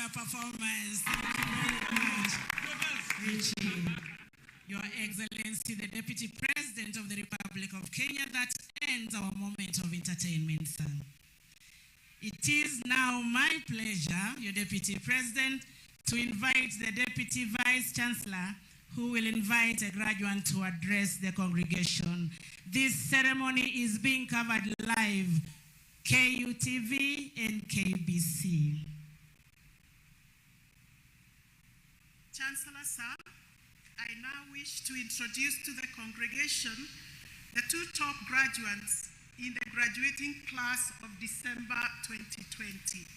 stellar performance. Thank you very much, Richie. Your Excellency, the Deputy President of the Republic of Kenya, that ends our moment of entertainment, sir. It is now my pleasure, your Deputy President, to invite the Deputy Vice Chancellor, who will invite a graduate to address the congregation. This ceremony is being covered live, KUTV and KBC. Chancellor, sir, I now wish to introduce to the congregation the two top graduates in the graduating class of December 2020.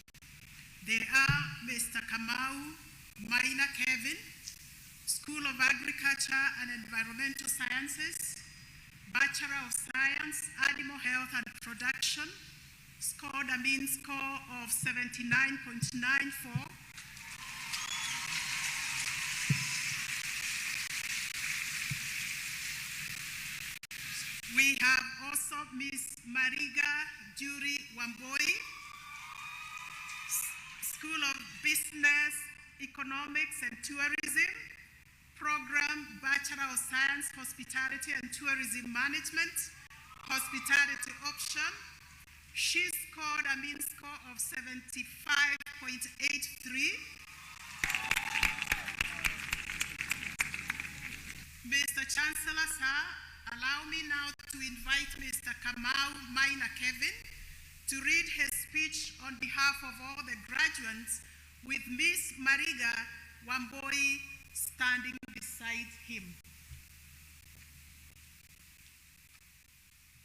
They are Mr. Kamau Maina Kevin, School of Agriculture and Environmental Sciences, Bachelor of Science, Animal Health and Production, scored a mean score of 79.94. We have also Ms. Mariga Juri Wamboi, School of Business, Economics and Tourism, Program Bachelor of Science, Hospitality and Tourism Management, Hospitality Option. She scored a mean score of 75.83. Mr. Chancellor, sir, allow me now to invite Mr. Kamau Maina Kevin to read his speech on behalf of all the graduates, with Ms. Mariga Wamboi standing beside him.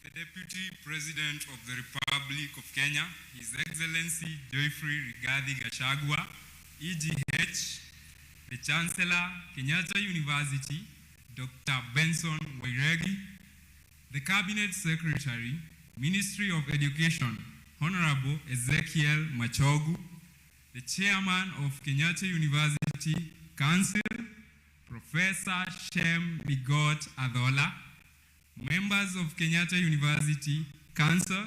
The Deputy President of the Republic of Kenya, His Excellency Joyfrey Rigathi Gachagua, EGH, the Chancellor, Kenyatta University, Dr. Benson Wairegi, the Cabinet Secretary, Ministry of Education, Honorable Ezekiel Machogu, the Chairman of Kenyatta University Council, Professor Shem Bigot Adhola, members of Kenyatta University Council,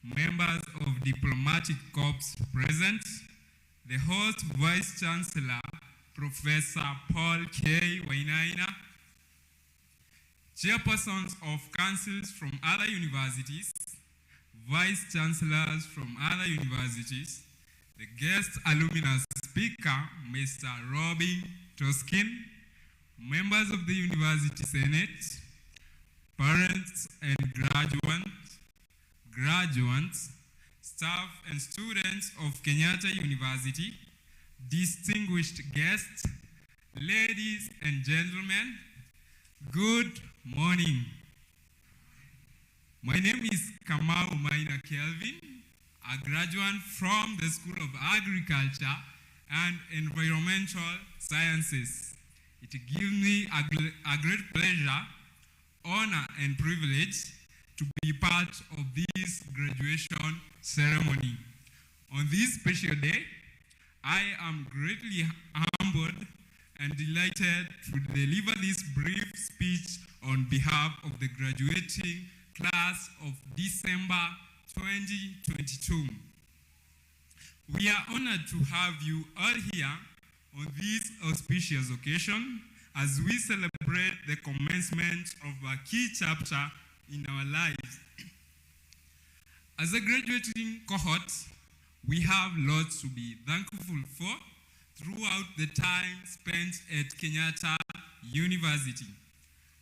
members of Diplomatic Corps present, the host Vice Chancellor, Professor Paul K. Wainaina, chairpersons of councils from other universities, vice chancellors from other universities, the guest alumnus speaker, Mr. Robin Toskin, members of the University Senate, parents and graduates, staff and students of Kenyatta University, distinguished guests, ladies and gentlemen, good morning. My name is Kamau Maina Kelvin, a graduate from the School of Agriculture and Environmental Sciences. It gives me a great pleasure, honor and privilege to be part of this graduation ceremony. On this special day, I am greatly humbled and delighted to deliver this brief speech on behalf of the graduating class of December 2022. We are honored to have you all here on this auspicious occasion as we celebrate the commencement of a key chapter in our lives. As a graduating cohort, we have lots to be thankful for throughout the time spent at Kenyatta University.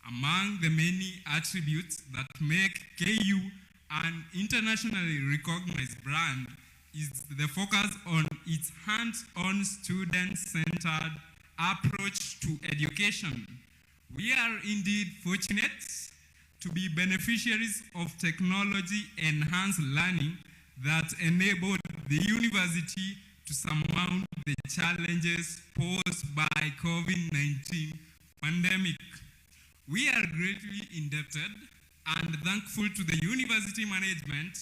Among the many attributes that make KU an internationally recognized brand is the focus on its hands-on student-centered approach to education. We are indeed fortunate to be beneficiaries of technology-enhanced learning that enabled the university to surmount the challenges posed by COVID-19 pandemic. We are greatly indebted and thankful to the university management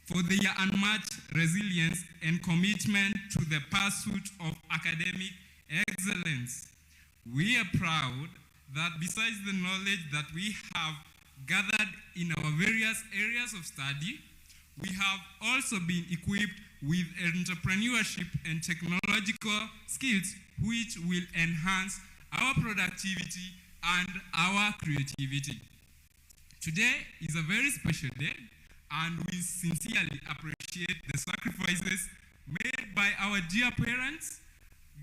for their unmatched resilience and commitment to the pursuit of academic excellence. We are proud that besides the knowledge that we have gathered in our various areas of study, we have also been equipped with entrepreneurship and technological skills which will enhance our productivity and our creativity. Today is a very special day, and we sincerely appreciate the sacrifices made by our dear parents,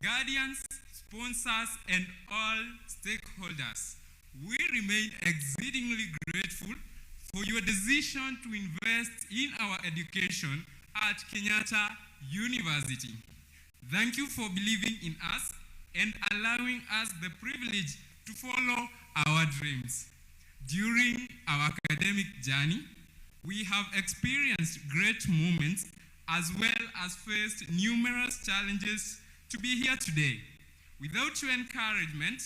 guardians, sponsors, and all stakeholders. We remain exceedingly grateful for your decision to invest in our education at Kenyatta University. Thank you for believing in us and allowing us the privilege to follow our dreams. During our academic journey, we have experienced great moments as well as faced numerous challenges to be here today. Without your encouragement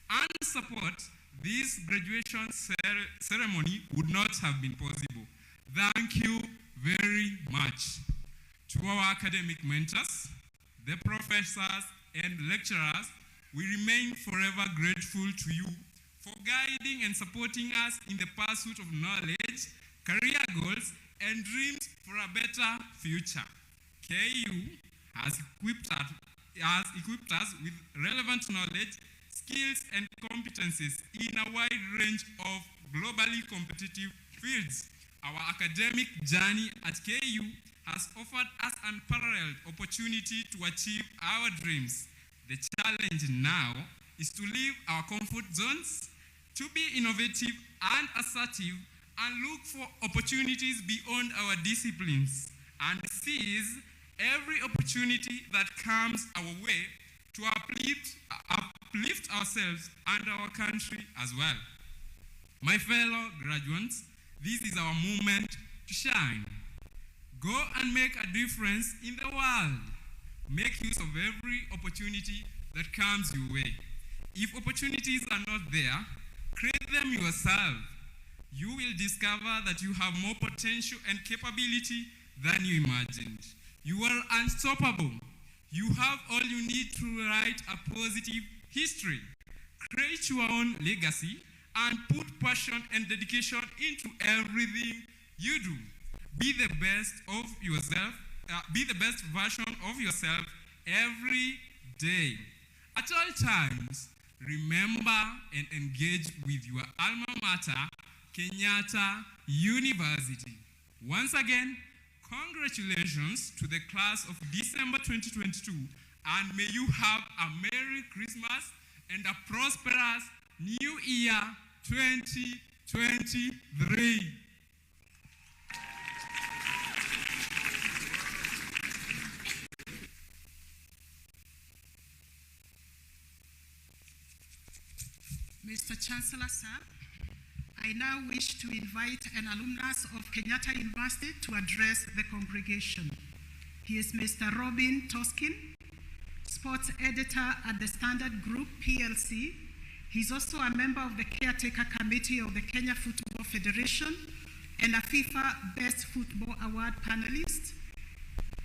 and support, this graduation ceremony would not have been possible. Thank you very much. To our academic mentors, the professors and lecturers, we remain forever grateful to you for guiding and supporting us in the pursuit of knowledge, career goals, and dreams for a better future. KU has equipped us with relevant knowledge, skills, and competencies in a wide range of globally competitive fields. Our academic journey at KU has offered us unparalleled opportunity to achieve our dreams. The challenge now is to leave our comfort zones, to be innovative and assertive, and look for opportunities beyond our disciplines, and seize every opportunity that comes our way to uplift ourselves and our country as well. My fellow graduates, this is our moment to shine. Go and make a difference in the world. Make use of every opportunity that comes your way. If opportunities are not there, create them yourself. You will discover that you have more potential and capability than you imagined. You are unstoppable. You have all you need to write a positive history. Create your own legacy and put passion and dedication into everything you do. Be the best of yourself. Be the best version of yourself every day. At all times, remember and engage with your alma mater, Kenyatta University. Once again, congratulations to the class of December 2022, and may you have a Merry Christmas and a prosperous New Year 2023. Mr. Chancellor, sir, I now wish to invite an alumnus of Kenyatta University to address the congregation. He is Mr. Robin Toskin, sports editor at the Standard Group PLC. He's also a member of the caretaker committee of the Kenya Football Federation and a FIFA Best Football Award panelist.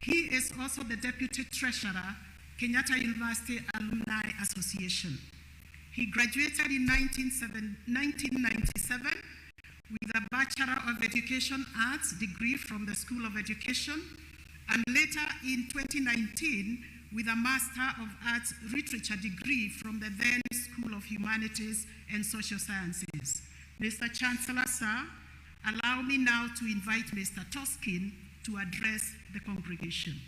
He is also the deputy treasurer, Kenyatta University Alumni Association. He graduated in 1997 with a Bachelor of Education Arts degree from the School of Education, and later in 2019 with a Master of Arts Literature degree from the then School of Humanities and Social Sciences. Mr. Chancellor, sir, allow me now to invite Mr. Toskin to address the congregation.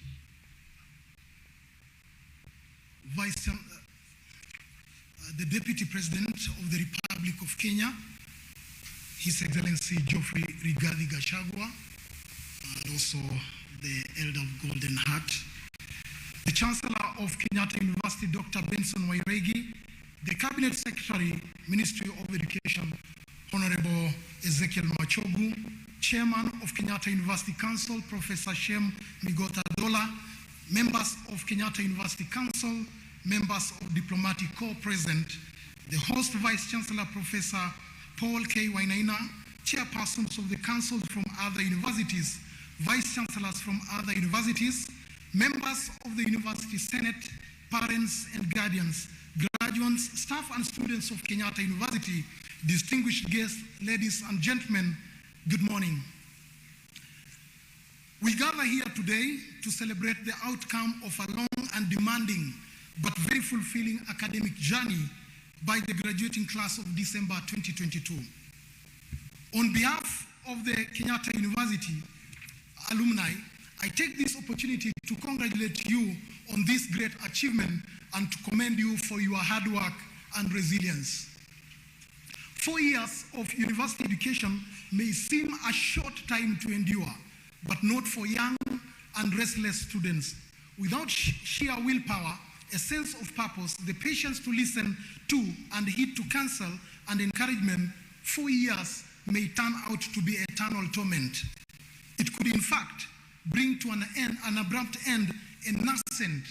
The Deputy President of the Republic of Kenya, His Excellency Geoffrey Rigathi Gachagua, and also the Elder of Golden Heart, the Chancellor of Kenyatta University, Dr. Benson Wairegi, the Cabinet Secretary, Ministry of Education, Honorable Ezekiel Machogu, Chairman of Kenyatta University Council, Professor Shem Migota Dola, members of Kenyatta University Council, members of Diplomatic Corps present, the host Vice Chancellor, Professor Paul K. Wainaina, chairpersons of the councils from other universities, vice chancellors from other universities, members of the University Senate, parents and guardians, graduates, staff and students of Kenyatta University, distinguished guests, ladies and gentlemen, good morning. We gather here today to celebrate the outcome of a long and demanding but very fulfilling academic journey by the graduating class of December 2022. On behalf of the Kenyatta University alumni, I take this opportunity to congratulate you on this great achievement and to commend you for your hard work and resilience. 4 years of university education may seem a short time to endure, but not for young and restless students. Without sheer willpower, a sense of purpose, the patience to listen to and heed to counsel and encouragement, 4 years may turn out to be eternal torment. It could in fact bring to an abrupt end, a nascent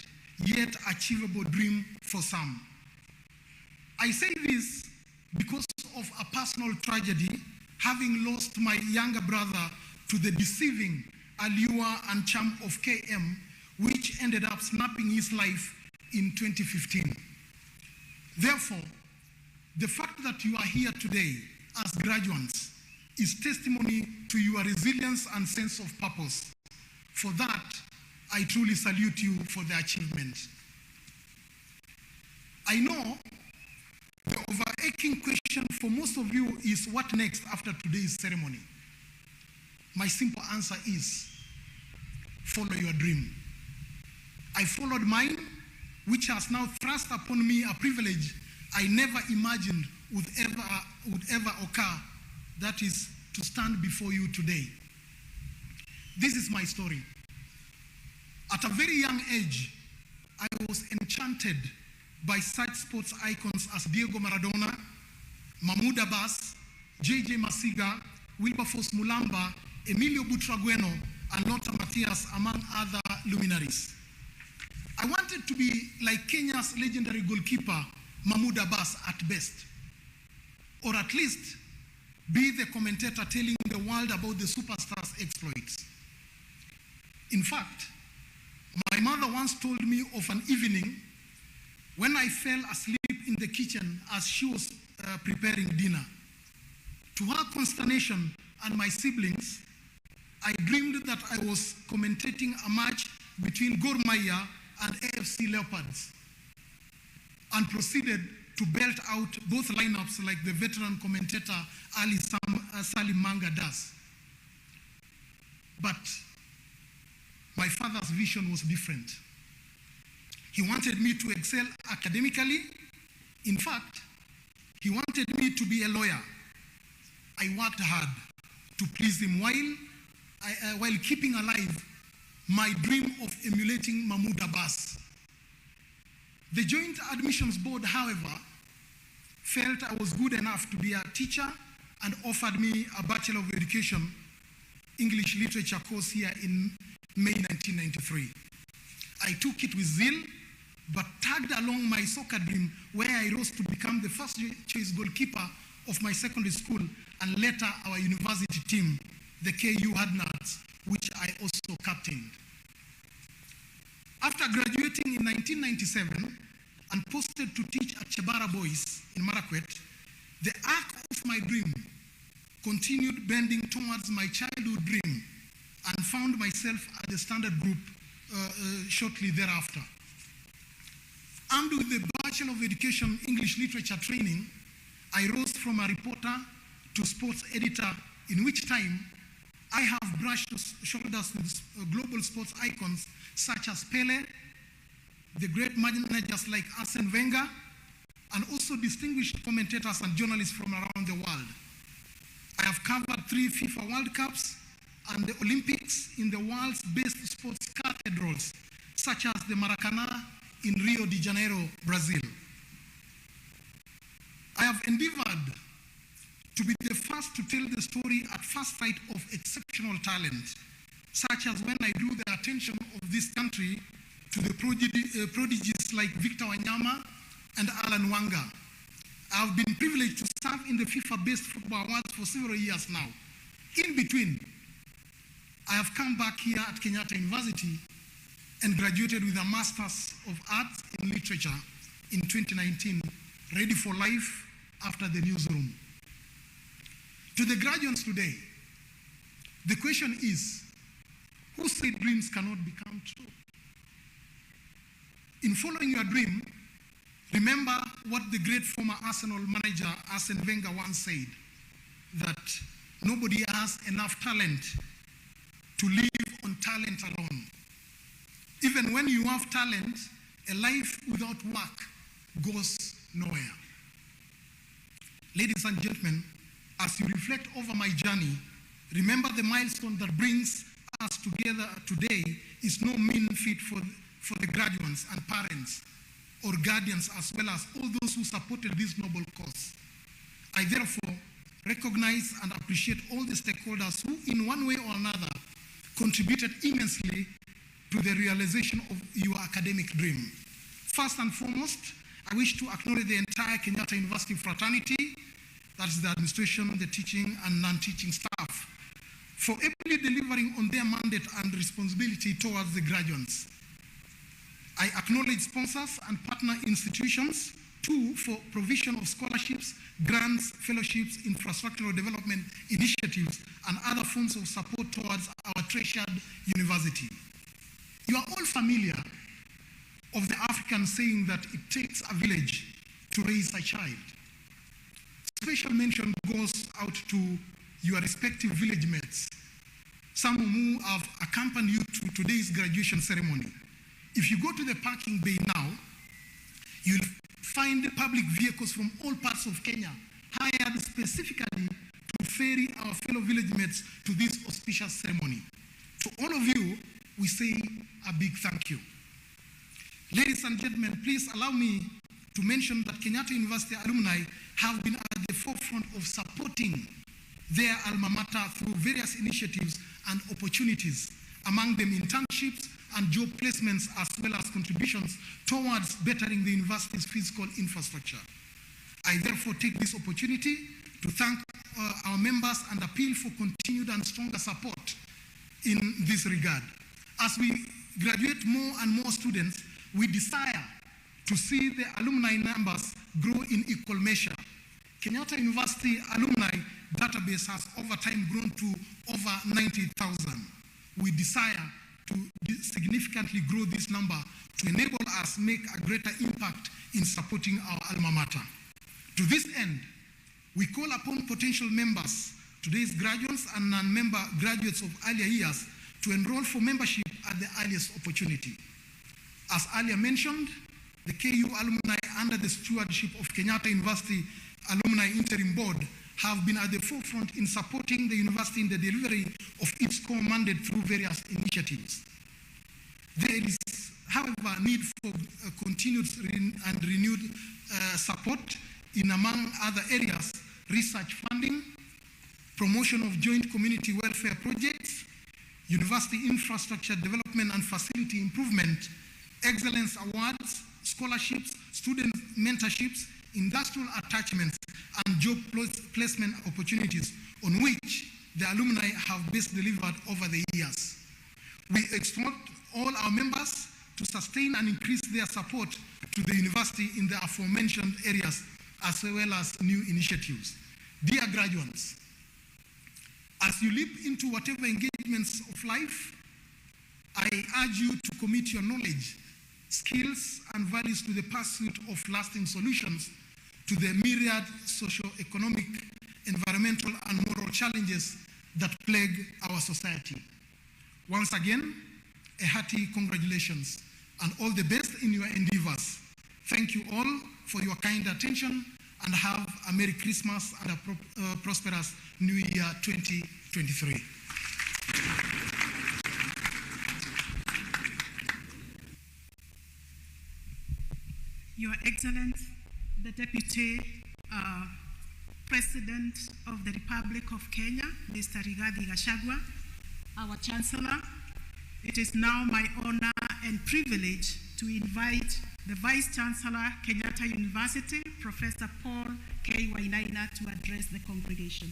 yet achievable dream for some. I say this because of a personal tragedy, having lost my younger brother to the deceiving allure and charm of KM, which ended up snapping his life in 2015. Therefore, the fact that you are here today as graduates is testimony to your resilience and sense of purpose. For that, I truly salute you for the achievement. I know the overarching question for most of you is what next after today's ceremony? My simple answer is follow your dream. I followed mine, which has now thrust upon me a privilege I never imagined would ever occur, that is to stand before you today. This is my story. At a very young age, I was enchanted by such sports icons as Diego Maradona, Mahmoud Abbas, J.J. Masiga, Wilberforce Mulamba, Emilio Butragueno, and Lothar Matthäus, among other luminaries. I wanted to be like Kenya's legendary goalkeeper, Mahmoud Abbas at best, or at least be the commentator telling the world about the superstar's exploits. In fact, my mother once told me of an evening when I fell asleep in the kitchen as she was preparing dinner. To her consternation and my siblings, I dreamed that I was commentating a match between Gor Mahia and AFC Leopards, and proceeded to belt out both lineups like the veteran commentator Ali Salim Manga does. But my father's vision was different. He wanted me to excel academically. In fact, he wanted me to be a lawyer. I worked hard to please him while keeping alive my dream of emulating Mahmoud Abbas. The Joint Admissions Board, however, felt I was good enough to be a teacher and offered me a Bachelor of Education English Literature course here in May 1993. I took it with zeal, but tagged along my soccer dream, where I rose to become the first choice goalkeeper of my secondary school and later our university team, the KU Hardnuts, which I also captained. After graduating in 1997 and posted to teach at Chebara Boys in Marakwet, the arc of my dream continued bending towards my childhood dream and found myself at the Standard Group shortly thereafter. Armed with the Bachelor of Education English Literature training, I rose from a reporter to sports editor, in which time I have brushed shoulders with global sports icons such as Pele, the great managers like Arsene Wenger, and also distinguished commentators and journalists from around the world. I have covered 3 FIFA World Cups and the Olympics in the world's best sports cathedrals, such as the Maracanã in Rio de Janeiro, Brazil. I have endeavored to be the first to tell the story at first sight of exceptional talent, such as when I drew the attention of this country to the prodigies like Victor Wanyama and Alan Wanga. I have been privileged to serve in the FIFA Best Football Awards for several years now. In between, I have come back here at Kenyatta University and graduated with a Master's of Arts in Literature in 2019, ready for life after the newsroom. To the graduates today, the question is, Who said dreams cannot become true? In following your dream, remember what the great former Arsenal manager Arsene Wenger once said, that nobody has enough talent to live on talent alone. Even when you have talent, a life without work goes nowhere. Ladies and gentlemen, as you reflect over my journey, remember the milestone that brings us together today is no mean feat for the graduates and parents or guardians, as well as all those who supported this noble cause. I therefore recognize and appreciate all the stakeholders who, in one way or another, contributed immensely to the realization of your academic dream. First and foremost, I wish to acknowledge the entire Kenyatta University fraternity, that's the administration, the teaching and non-teaching staff, for ably delivering on their mandate and responsibility towards the graduates. I acknowledge sponsors and partner institutions, too, for provision of scholarships, grants, fellowships, infrastructural development initiatives, and other forms of support towards our treasured university. You are all familiar of the African saying that it takes a village to raise a child. Special mention goes out to your respective village mates, some who have accompanied you to today's graduation ceremony. If you go to the parking bay now, you'll find public vehicles from all parts of Kenya hired specifically to ferry our fellow village mates to this auspicious ceremony. To all of you, we say a big thank you. Ladies and gentlemen, please allow me to mention that Kenyatta University alumni have been at the forefront of supporting their alma mater through various initiatives and opportunities, among them internships and job placements, as well as contributions towards bettering the university's physical infrastructure. I therefore take this opportunity to thank our members and appeal for continued and stronger support in this regard. As we graduate more and more students, we desire to see the alumni numbers grow in equal measure. Kenyatta University alumni database has over time grown to over 90,000. We desire to significantly grow this number to enable us make a greater impact in supporting our alma mater. To this end, we call upon potential members, today's graduates and non-member graduates of earlier years, to enroll for membership at the earliest opportunity. As earlier mentioned, the KU alumni under the stewardship of Kenyatta University Alumni Interim Board have been at the forefront in supporting the university in the delivery of its core mandate through various initiatives. There is, however, need for continued and renewed support in, among other areas, research funding, promotion of joint community welfare projects, university infrastructure development and facility improvement, excellence awards, scholarships, student mentorships, industrial attachments, and job placement opportunities on which the alumni have best delivered over the years. We exhort all our members to sustain and increase their support to the university in the aforementioned areas, as well as new initiatives. Dear graduates, as you leap into whatever engagements of life, I urge you to commit your knowledge, skills, and values to the pursuit of lasting solutions to the myriad socio-economic, environmental, and moral challenges that plague our society. Once again, a hearty congratulations and all the best in your endeavors. Thank you all for your kind attention, and have a Merry Christmas and a prosperous New Year 2023. Your Excellency, the Deputy President of the Republic of Kenya, Mr. Rigathi Gachagua, our Chancellor, it is now my honor and privilege to invite the Vice Chancellor, Kenyatta University, Professor Paul K. Wainaina, to address the congregation.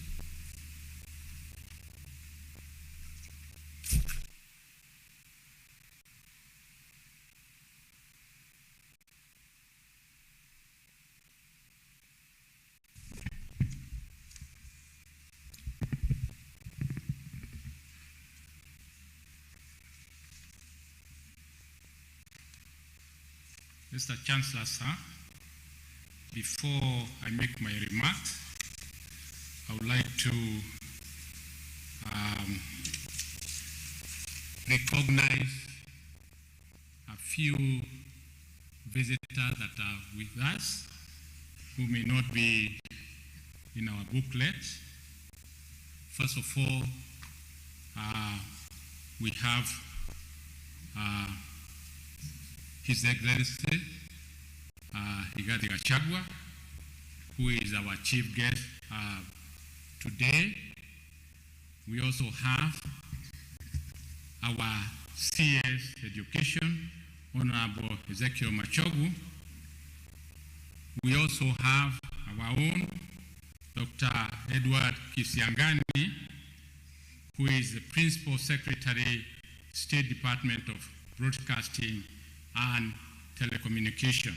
Mr. Chancellor, sir, before I make my remarks, I would like to recognize a few visitors that are with us who may not be in our booklet. First of all, we have His Excellency Rigathi Gachagua, who is our chief guest today. We also have our CS Education, Honorable Ezekiel Machogu. We also have our own Dr. Edward Kisiangani, who is the Principal Secretary, State Department of Broadcasting and Telecommunication.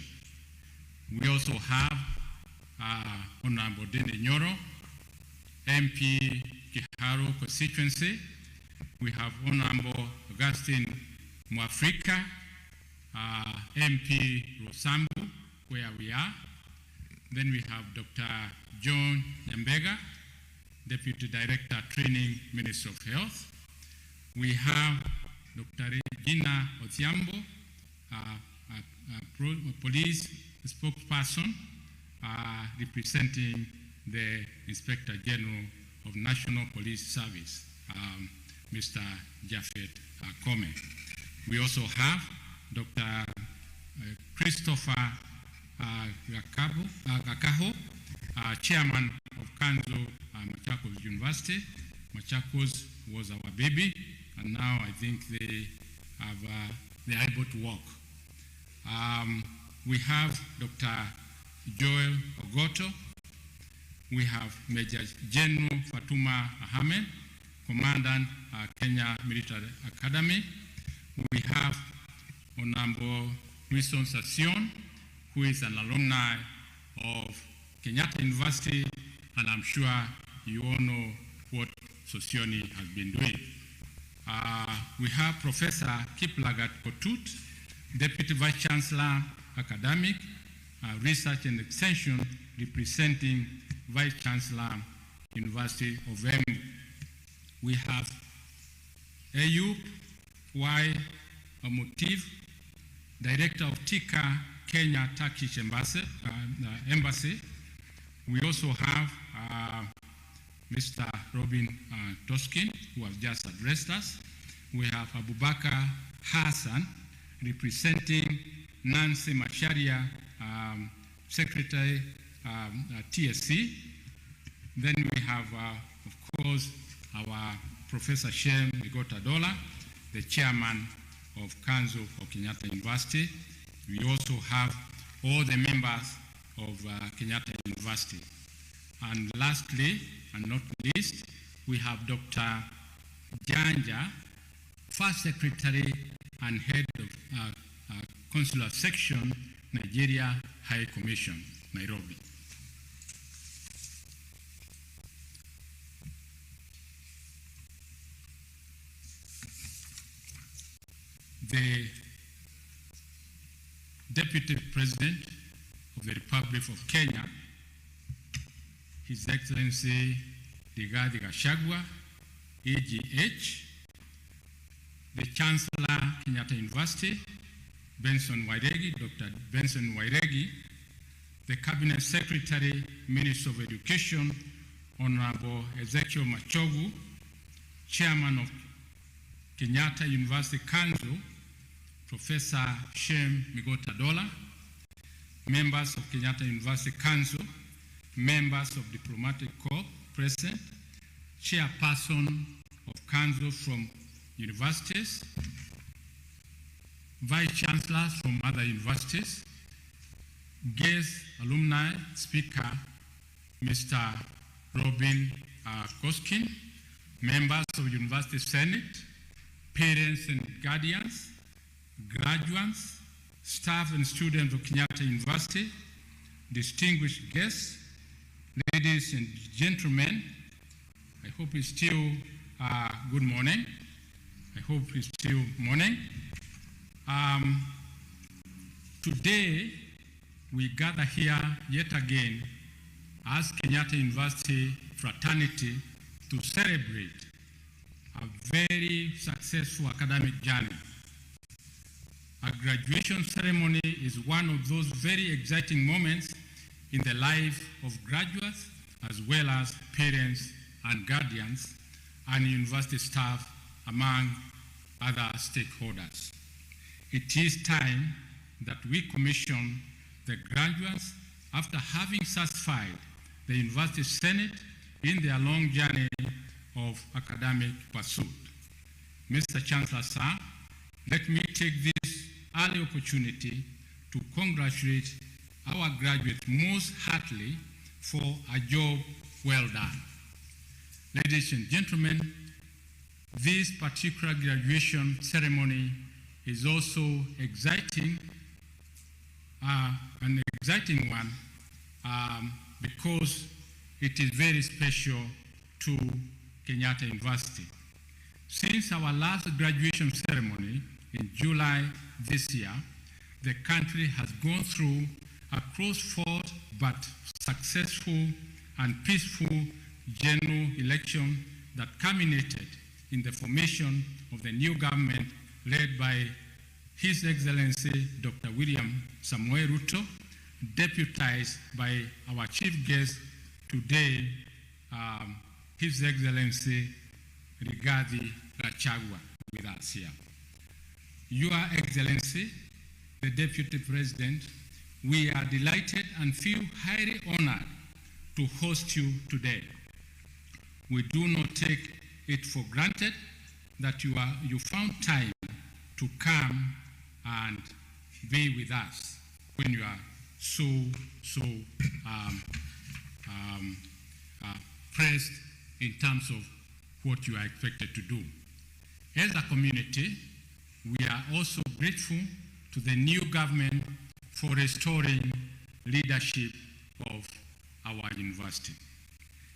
We also have Honorable Dende Nyoro, MP Kiharo constituency. We have Honorable Augustine Mwafrika, MP Rosambu, where we are. Then we have Dr. John Nyambega, Deputy Director, Training, Minister of Health. We have Dr. Regina Othiambo, police spokesperson, representing the Inspector General of National Police Service, Mr. Japhet Kome. We also have Dr. Christopher Gakaho, Chairman of Kanzo Machakos University. Machakos was our baby, and now I think they are able to walk. We have Dr. Joel Ogoto. We have Major General Fatuma Ahmed, Commandant Kenya Military Academy. We have Honorable Wilson Sassion, who is an alumni of Kenyatta University, and I'm sure you all know what Sosioni has been doing. We have Professor Kiplagat Kotut, Deputy Vice Chancellor, Academic, Research and Extension, representing Vice Chancellor, University of Embu. We have Ayub Y. Motiv, Director of TICA Kenya Turkish Embassy. We also have Mr. Robin Toskin, who has just addressed us. We have Abubakar Hassan, representing Nancy Macharia, Secretary TSC. Then we have, of course, our Professor Shem Migotadola, the Chairman of Kanzo for Kenyatta University. We also have all the members of Kenyatta University. And lastly, and not least, we have Dr. Janja, First Secretary and Head of Consular Section, Nigeria High Commission, Nairobi. The Deputy President of the Republic of Kenya, His Excellency Rigathi Gachagua, AGH, the Chancellor, Kenyatta University, Benson Wairegi, Dr. Benson Wairegi, the Cabinet Secretary, Minister of Education, Honorable Ezekiel Machogu, Chairman of Kenyatta University Council, Professor Shem Migotadola, members of Kenyatta University Council, members of Diplomatic Corps present, Chairperson of Council from universities, Vice Chancellors from other universities, guest alumni speaker, Mr. Robin Koskin, members of University Senate, parents and guardians, graduates, staff and students of Kenyatta University, distinguished guests, ladies and gentlemen, I hope it's still good morning. I hope it's still morning. Today, we gather here yet again as Kenyatta University fraternity to celebrate a very successful academic journey. A graduation ceremony is one of those very exciting moments in the life of graduates as well as parents and guardians and university staff among other stakeholders. It is time that we commission the graduates after having satisfied the University Senate in their long journey of academic pursuit. Mr. Chancellor, sir, let me take this early opportunity to congratulate our graduates most heartily for a job well done. Ladies and gentlemen, this particular graduation ceremony is also exciting, an exciting one because it is very special to Kenyatta University. Since our last graduation ceremony in July this year, the country has gone through a cross-fought but successful and peaceful general election that culminated in the formation of the new government led by His Excellency Dr. William Samoei Ruto, deputized by our chief guest today, His Excellency Rigathi Gachagua, with us here. Your Excellency, the Deputy President, we are delighted and feel highly honored to host you today. We do not take it for granted that you found time to come and be with us when you are so pressed in terms of what you are expected to do. As a community, we are also grateful to the new government for restoring leadership of our university.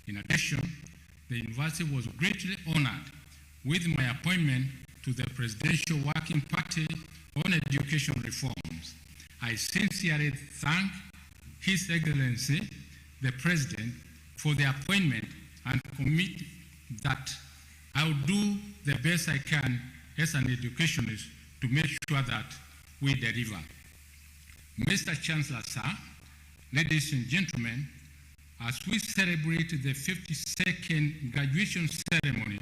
In addition, the university was greatly honored with my appointment to the Presidential Working Party on Education Reforms. I sincerely thank His Excellency, the President, for the appointment and commit that I will do the best I can as an educationist to make sure that we deliver. Mr. Chancellor, sir, ladies and gentlemen, as we celebrate the 52nd graduation ceremony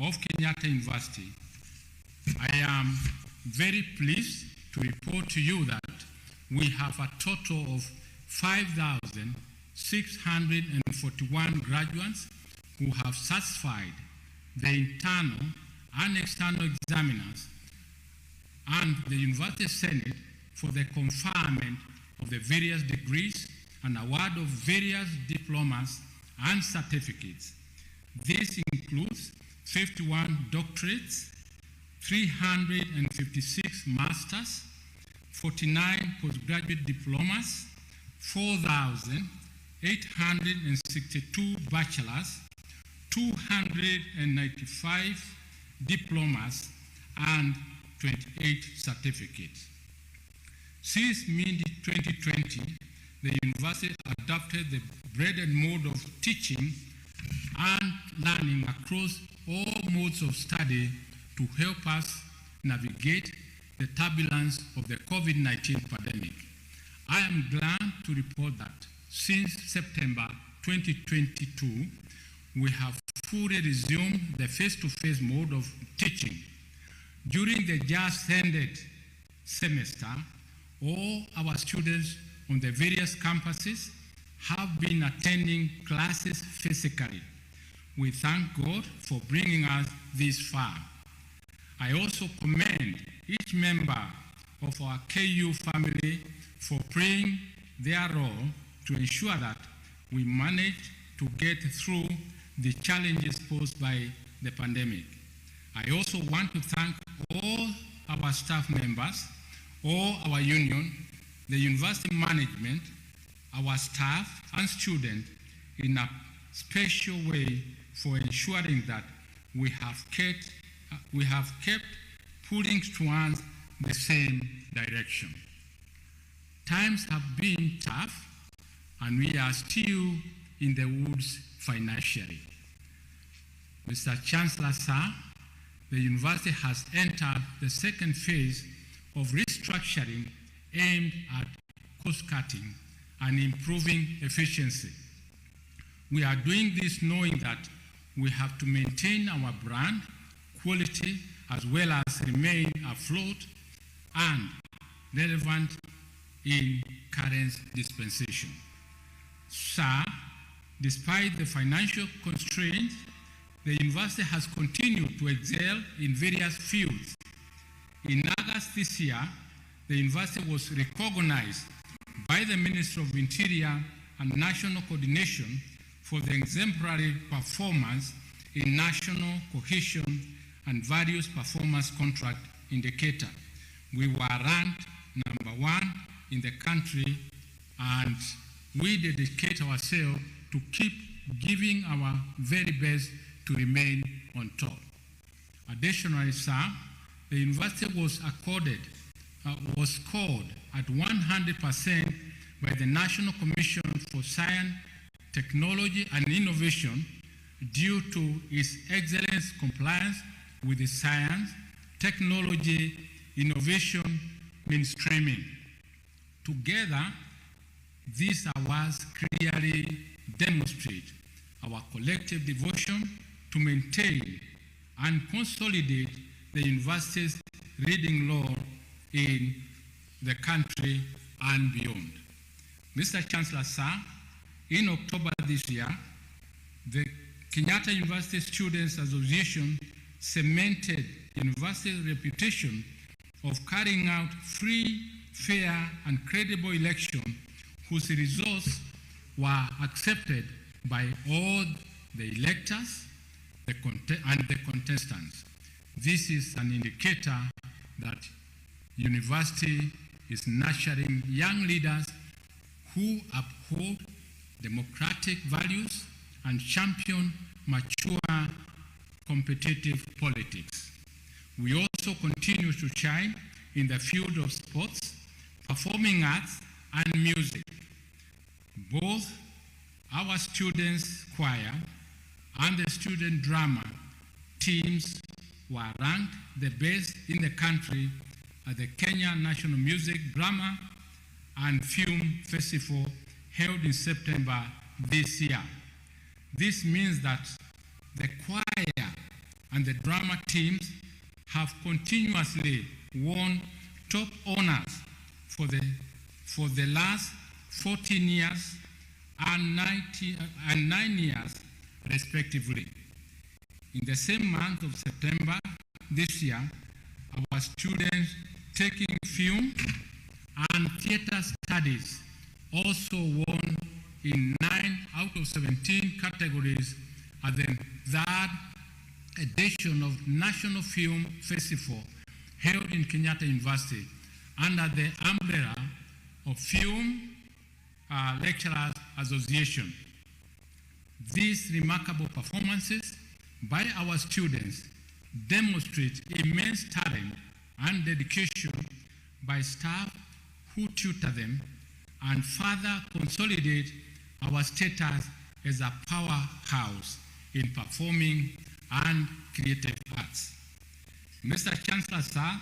of Kenyatta University, I am very pleased to report to you that we have a total of 5,641 graduates who have satisfied the internal and external examiners and the University Senate for the conferment of the various degrees and award of various diplomas and certificates. This includes 51 doctorates, 356 masters, 49 postgraduate diplomas, 4,862 bachelors, 295 diplomas, and 28 certificates. Since mid-2020, the university adopted the blended mode of teaching and learning across all modes of study to help us navigate the turbulence of the COVID-19 pandemic. I am glad to report that since September 2022, we have fully resumed the face-to-face mode of teaching. During the just ended semester, all our students on the various campuses have been attending classes physically. We thank God for bringing us this far. I also commend each member of our KU family for playing their role to ensure that we manage to get through the challenges posed by the pandemic. I also want to thank all our staff members, all our union, the university management, our staff and students in a special way for ensuring that we have kept pulling towards the same direction. times have been tough and we are still in the woods financially. Mr. Chancellor, sir, the university has entered the second phase of restructuring aimed at cost-cutting and improving efficiency. We are doing this knowing that we have to maintain our brand, quality, as well as remain afloat and relevant in current dispensation. Sir, despite the financial constraints, the university has continued to excel in various fields. In August this year, the university was recognized by the Ministry of Interior and National Coordination for the exemplary performance in national cohesion and various performance contract indicators. We were ranked #1 in the country, and we dedicate ourselves to keep giving our very best to remain on top. Additionally, sir, the university was scored at 100% by the National Commission for Science, Technology and Innovation due to its excellent compliance with the science, technology, innovation mainstreaming. Together, these awards clearly demonstrate our collective devotion to maintain and consolidate the university's leading role in the country and beyond. Mr. Chancellor, sir, in October this year, the Kenyatta University Students Association cemented university's reputation of carrying out free, fair, and credible elections whose results were accepted by all the electors and the contestants. This is an indicator that university is nurturing young leaders who uphold democratic values and champion mature competitive politics. We also continue to shine in the field of sports, performing arts, and music. Both our students' choir and the student drama teams were ranked the best in the country at the Kenya National Music, Drama, and Film Festival held in September this year. This means that the choir and the drama teams have continuously won top honors for the last 14 years and 9 years, respectively. In the same month of September this year, our students taking film and theater studies also won in 9 out of 17 categories at the 3rd edition of National Film Festival held in Kenyatta University under the umbrella of Film Lecturers Association. These remarkable performances by our students demonstrate immense talent and dedication by staff who tutor them and further consolidate our status as a powerhouse in performing and creative arts. Mr. Chancellor, sir,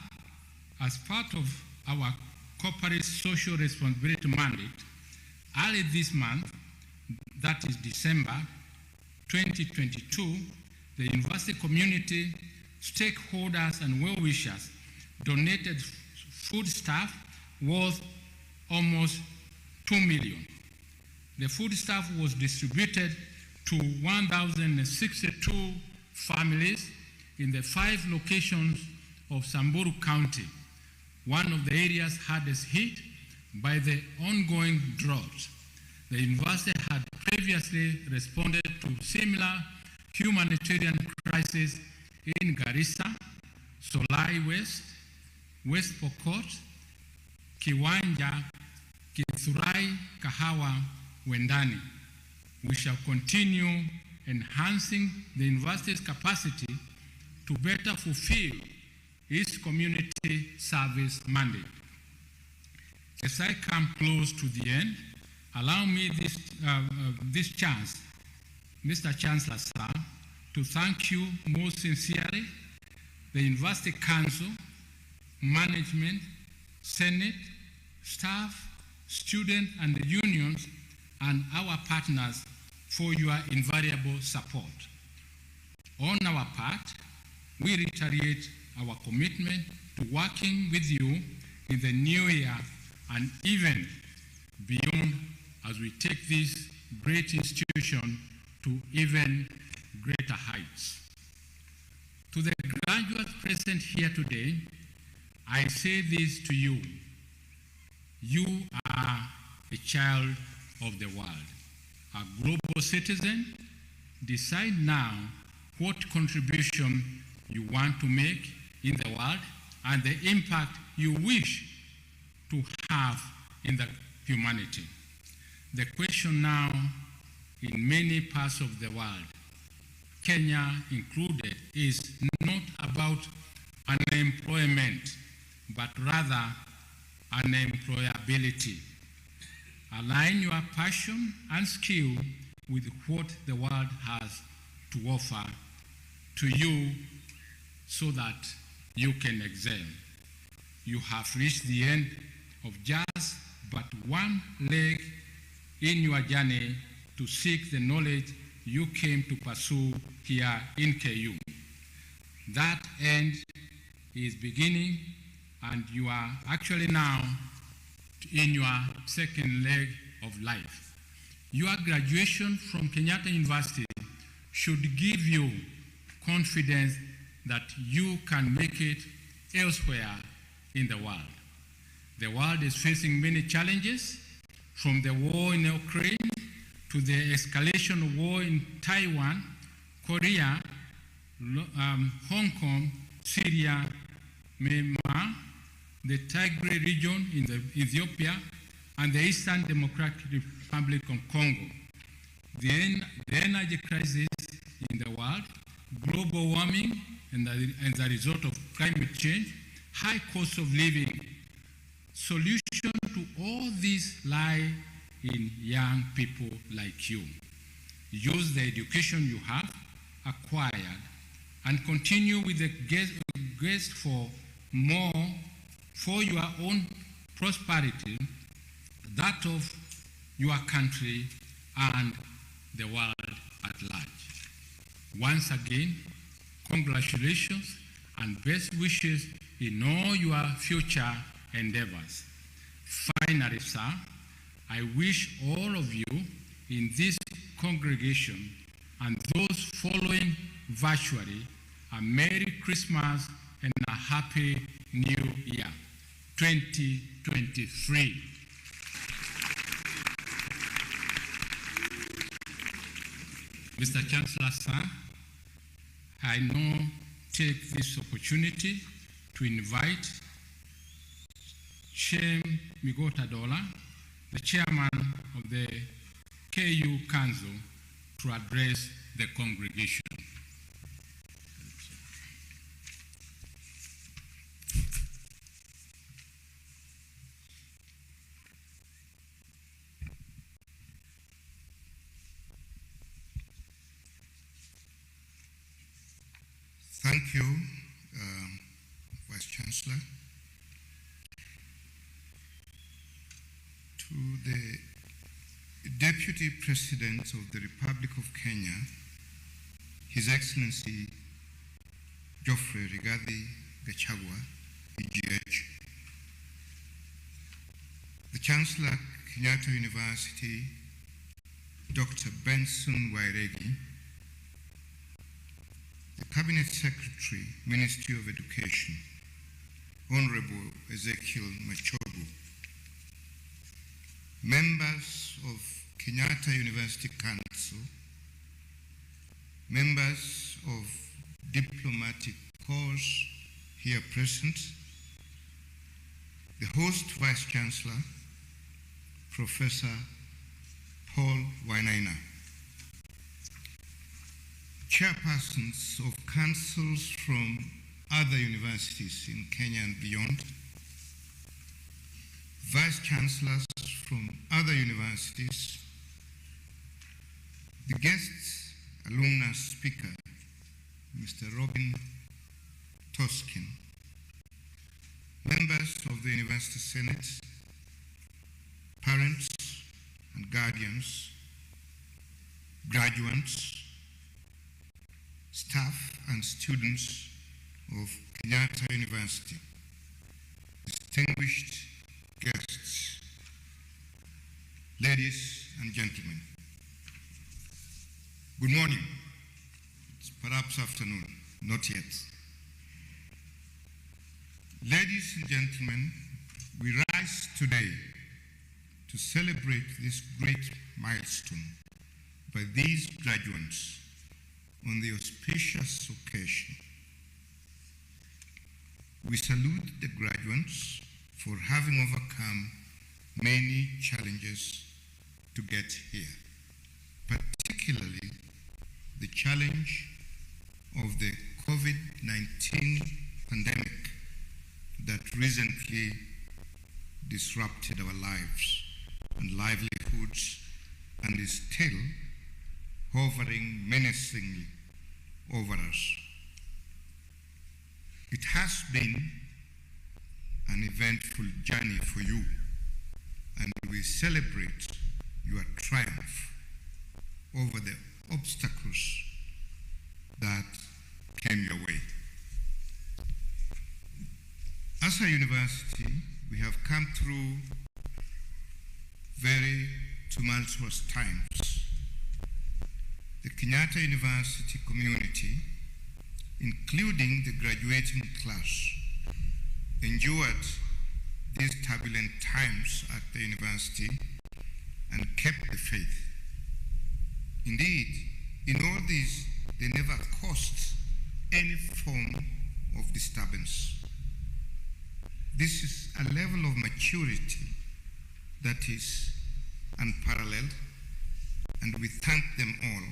as part of our corporate social responsibility mandate, early this month, that is December 2022, the university community, stakeholders, and well-wishers donated food stuff worth almost 2 million. The food stuff was distributed to 1,062 families in the 5 locations of Samburu County, one of the areas hardest hit by the ongoing drought. The university had previously responded to similar humanitarian crises in Garissa, Solai West, West Pokot, Kiwanja, Kithurai, Kahawa, Wendani. We shall continue enhancing the university's capacity to better fulfill its community service mandate. As I come close to the end, allow me this chance, Mr. Chancellor, sir, to thank you most sincerely, the University Council, management, Senate, staff, students, and the unions, and our partners for your invariable support. On our part, we reiterate our commitment to working with you in the new year and even beyond as we take this great institution to even greater heights. To the graduates present here today, I say this to you. You are a child of the world, a global citizen. Decide now what contribution you want to make in the world and the impact you wish to have in the humanity. The question now in many parts of the world, Kenya included, is not about unemployment, but rather unemployability. Align your passion and skill with what the world has to offer to you so that you can excel. You have reached the end of just but one leg in your journey to seek the knowledge you came to pursue here in KU. That end is beginning, and you are actually now in your second leg of life. Your graduation from Kenyatta University should give you confidence that you can make it elsewhere in the world. The world is facing many challenges, from the war in Ukraine to the escalation of war in Taiwan, Korea, Hong Kong, Syria, Myanmar, the Tigray region in Ethiopia, and the Eastern Democratic Republic of Congo. The energy crisis in the world, global warming, and the result of climate change, high cost of living. Solution to all these lie in young people like you. Use the education you have acquired and continue with the quest for more for your own prosperity, that of your country and the world at large. Once again, congratulations and best wishes in all your future endeavors. Finally, sir, I wish all of you in this congregation and those following virtually a Merry Christmas and a Happy New Year, 2023. Mr. Chancellor, sir, I now take this opportunity to invite Shem Migota Dola, the chairman of the KU Council, to address the congregation. Thank you, Vice Chancellor. To the Deputy President of the Republic of Kenya, His Excellency Geoffrey Rigathi Gachagua, EGH, the Chancellor, Kenyatta University, Dr. Benson Wairegi, the Cabinet Secretary, Ministry of Education, Honorable Ezekiel Machogu, members of Kenyatta University Council, members of diplomatic corps here present, the host Vice Chancellor, Professor Paul Wainaina, chairpersons of councils from other universities in Kenya and beyond, vice chancellors from other universities, the guest alumnus speaker, Mr. Robin Toskin, members of the University Senate, parents and guardians, graduates, staff and students of Kenyatta University, distinguished guests, ladies and gentlemen. Good morning. It's perhaps afternoon, not yet. Ladies and gentlemen, we rise today to celebrate this great milestone by these graduates on the auspicious occasion. We salute the graduates for having overcome many challenges to get here, particularly the challenge of the COVID-19 pandemic that recently disrupted our lives and livelihoods and is still hovering menacingly over us. It has been an eventful journey for you, and we celebrate your triumph over the obstacles that came your way. As a university, we have come through very tumultuous times. The Kenyatta University community, including the graduating class, endured these turbulent times at the university and kept the faith. Indeed, in all this, they never caused any form of disturbance. This is a level of maturity that is unparalleled, and we thank them all,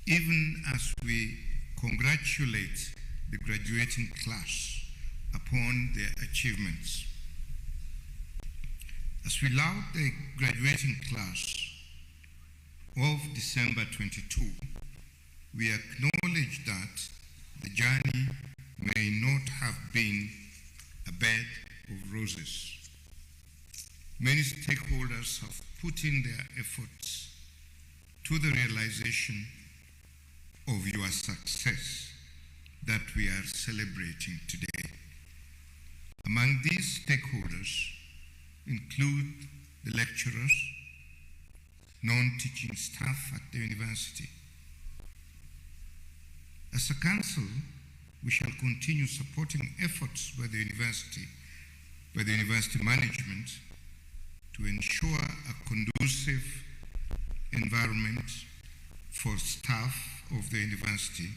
even as we congratulate the graduating class upon their achievements. As we laud the graduating class of December 22, we acknowledge that the journey may not have been a bed of roses. Many stakeholders have put in their efforts to the realization of your success that we are celebrating today. Among these stakeholders include the lecturers, non-teaching staff at the university. As a council, we shall continue supporting efforts by the university management to ensure a conducive environment for staff of the university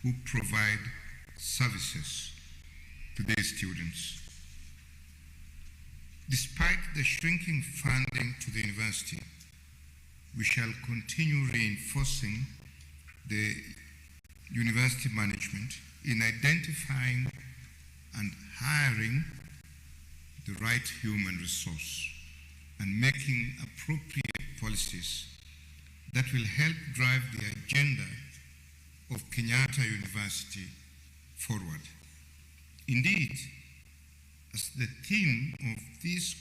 who provide services to their students. Despite the shrinking funding to the university, we shall continue reinforcing the university management in identifying and hiring the right human resource and making appropriate policies that will help drive the agenda of Kenyatta University forward. Indeed, as the theme of this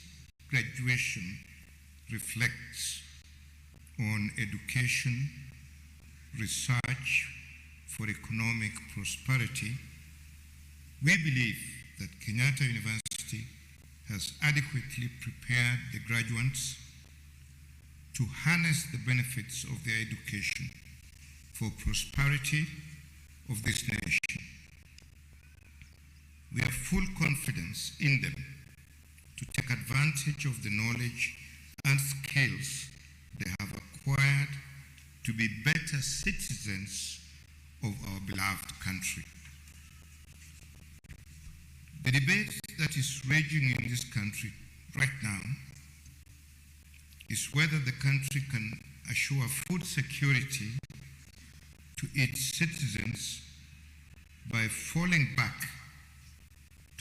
graduation reflects on education, research for economic prosperity, we believe that Kenyatta University has adequately prepared the graduates to harness the benefits of their education for prosperity of this nation. We have full confidence in them to take advantage of the knowledge and skills they have acquired to be better citizens of our beloved country. The debate that is raging in this country right now is whether the country can assure food security to its citizens by falling back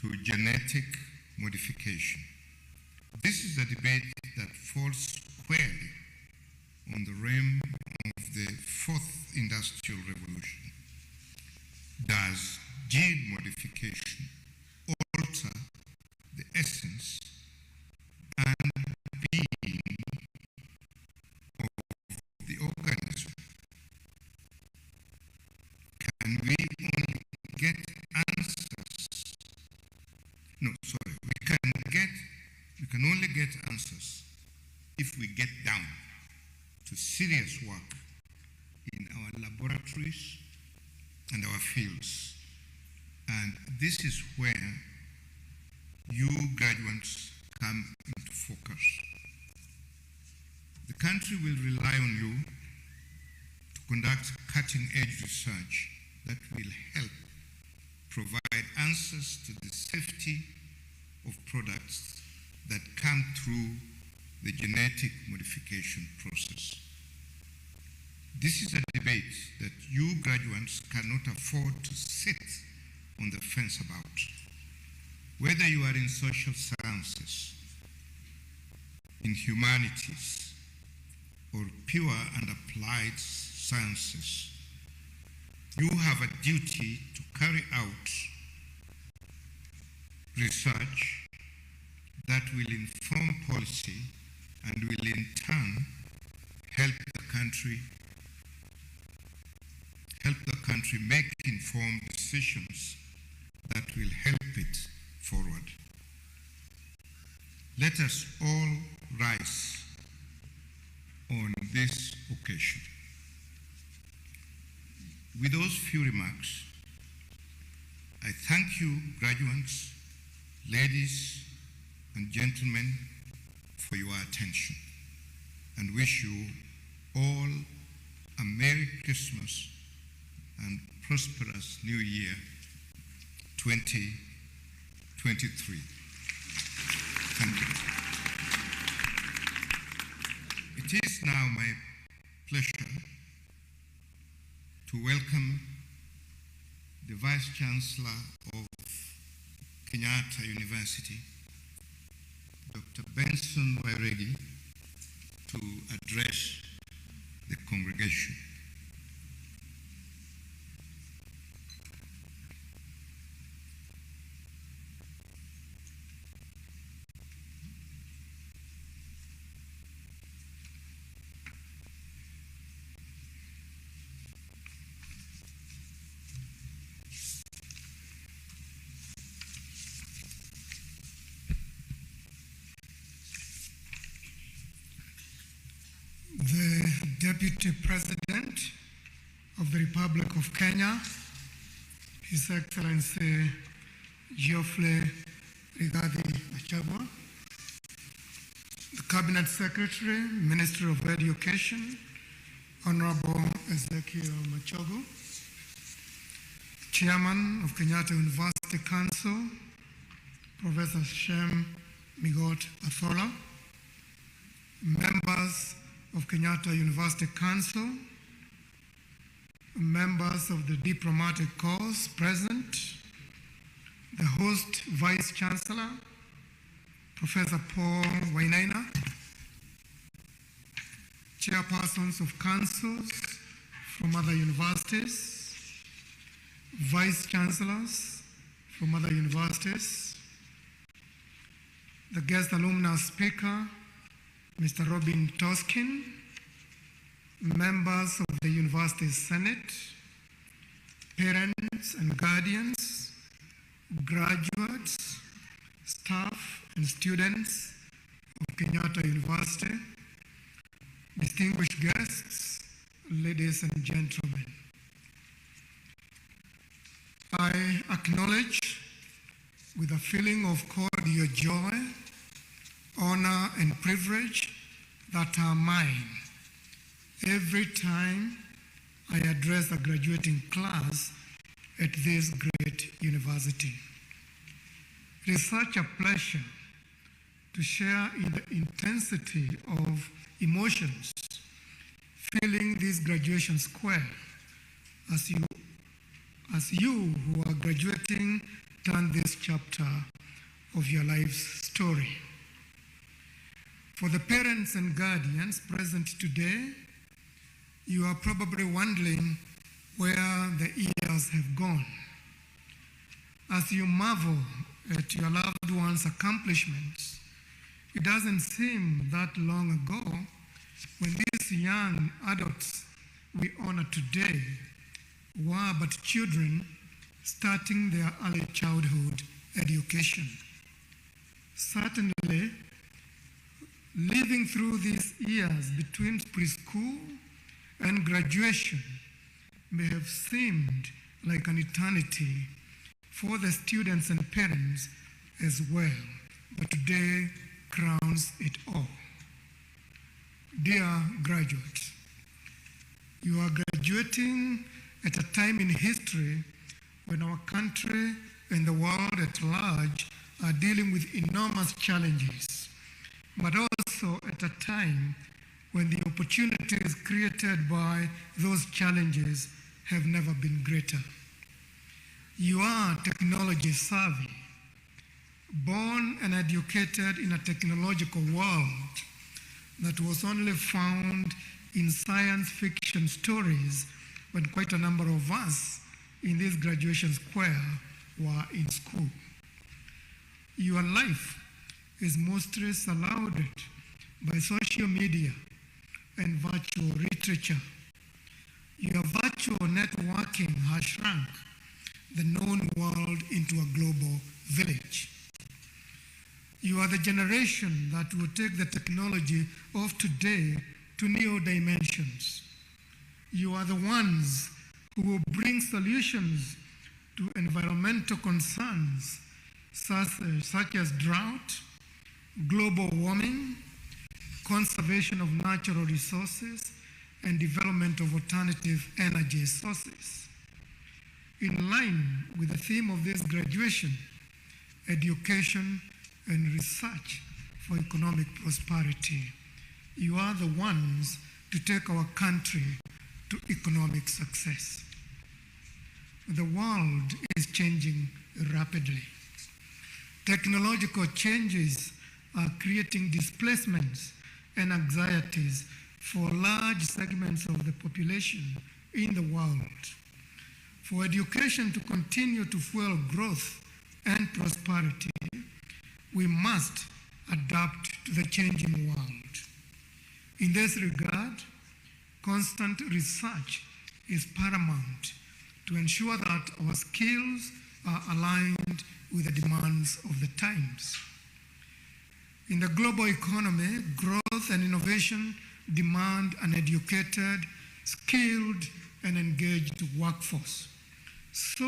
to genetic modification. This is a debate that falls squarely on the realm of the fourth industrial revolution. Does gene modification alter the essence and being of the organism? Can we only get answers? No, sorry. We can only get answers if we get down to serious work in our laboratories and our fields. And this is where you graduates come into focus. The country will rely on you to conduct cutting-edge research that will help provide answers to the safety of products that come through the genetic modification process. This is a debate that you graduates cannot afford to sit on the fence about. Whether you are in social sciences, in humanities, or pure and applied sciences, you have a duty to carry out research that will inform policy and will in turn help the country make informed decisions that will help it forward. Let us all rise on this occasion. With those few remarks, I thank you, graduates, ladies and gentlemen, for your attention and wish you all a Merry Christmas and prosperous New Year 2023. Thank you. It is now my pleasure to welcome the Vice Chancellor of Kenyatta University, Dr. Benson Wairegi, to address the congregation. The Deputy President of the Republic of Kenya, His Excellency Geoffrey Rigathi Gachagua, the Cabinet Secretary, Minister of Education, Honorable Ezekiel Machogu, Chairman of Kenyatta University Council, Professor Shem Migot Athola, members of Kenyatta University Council, members of the diplomatic corps present, the host Vice Chancellor, Professor Paul Wainaina, chairpersons of councils from other universities, vice chancellors from other universities, the guest alumni speaker, Mr. Robin Toskin, members of the University Senate, parents and guardians, graduates, staff and students of Kenyatta University, distinguished guests, ladies and gentlemen. I acknowledge with a feeling of cordial joy, honor and privilege that are mine every time I address a graduating class at this great university. It is such a pleasure to share in the intensity of emotions filling this graduation square as you who are graduating turn this chapter of your life's story. For the parents and guardians present today, you are probably wondering where the years have gone. As you marvel at your loved ones' accomplishments, it doesn't seem that long ago when these young adults we honor today were but children starting their early childhood education. Certainly, living through these years between preschool and graduation may have seemed like an eternity for the students and parents as well, but today crowns it all. Dear graduates, you are graduating at a time in history when our country and the world at large are dealing with enormous challenges, but also at a time when the opportunities created by those challenges have never been greater. You are technology savvy, born and educated in a technological world that was only found in science fiction stories when quite a number of us in this graduation square were in school. Your life is mostly surrounded by social media and virtual literature. Your virtual networking has shrunk the known world into a global village. You are the generation that will take the technology of today to new dimensions. You are the ones who will bring solutions to environmental concerns such as drought, global warming, conservation of natural resources, and development of alternative energy sources. In line with the theme of this graduation, education and research for economic prosperity, you are the ones to take our country to economic success. The world is changing rapidly. Technological changes are creating displacements and anxieties for large segments of the population in the world. For education to continue to fuel growth and prosperity, we must adapt to the changing world. In this regard, constant research is paramount to ensure that our skills are aligned with the demands of the times. In the global economy, growth and innovation demand an educated, skilled, and engaged workforce. So,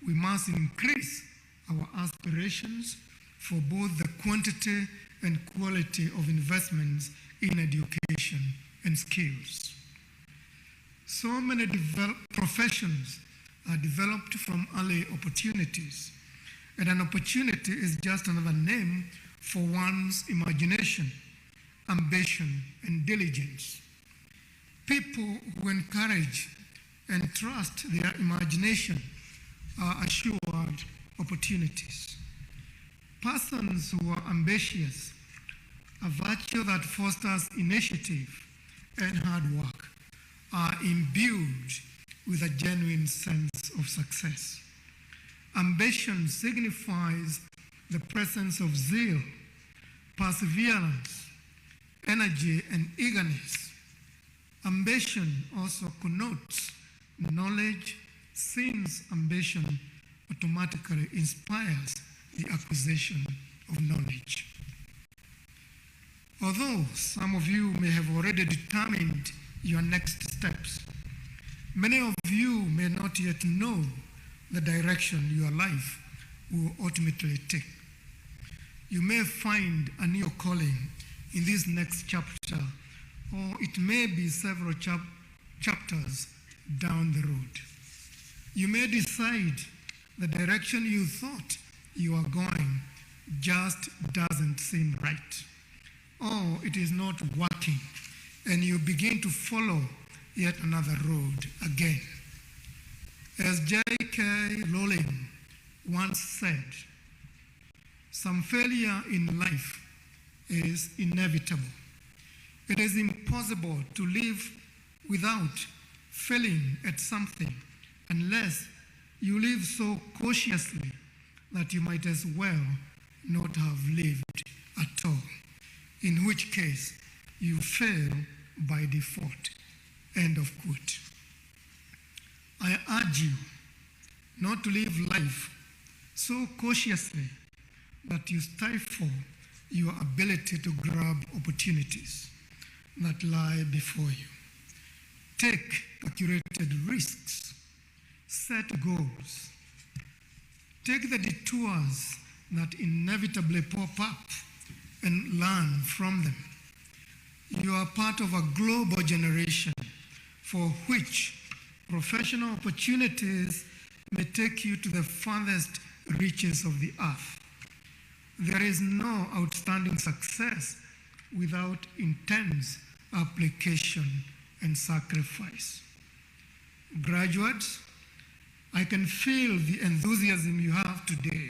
we must increase our aspirations for both the quantity and quality of investments in education and skills. So many professions are developed from early opportunities, and an opportunity is just another name for one's imagination, ambition, and diligence. People who encourage and trust their imagination are assured opportunities. Persons who are ambitious, a virtue that fosters initiative and hard work, are imbued with a genuine sense of success. Ambition signifies the presence of zeal, perseverance, energy, and eagerness. Ambition also connotes knowledge, since ambition automatically inspires the acquisition of knowledge. Although some of you may have already determined your next steps, many of you may not yet know the direction your life will ultimately take. You may find a new calling in this next chapter, or it may be several chapters down the road. You may decide the direction you thought you are going just doesn't seem right, or it is not working, and you begin to follow yet another road again. As J.K. Rowling once said, some failure in life is inevitable. It is impossible to live without failing at something unless you live so cautiously that you might as well not have lived at all, in which case you fail by default. End of quote. I urge you not to live life so cautiously that you stifle your ability to grab opportunities that lie before you. Take calculated risks, set goals, take the detours that inevitably pop up and learn from them. You are part of a global generation for which professional opportunities may take you to the farthest reaches of the earth. There is no outstanding success without intense application and sacrifice. Graduates, I can feel the enthusiasm you have today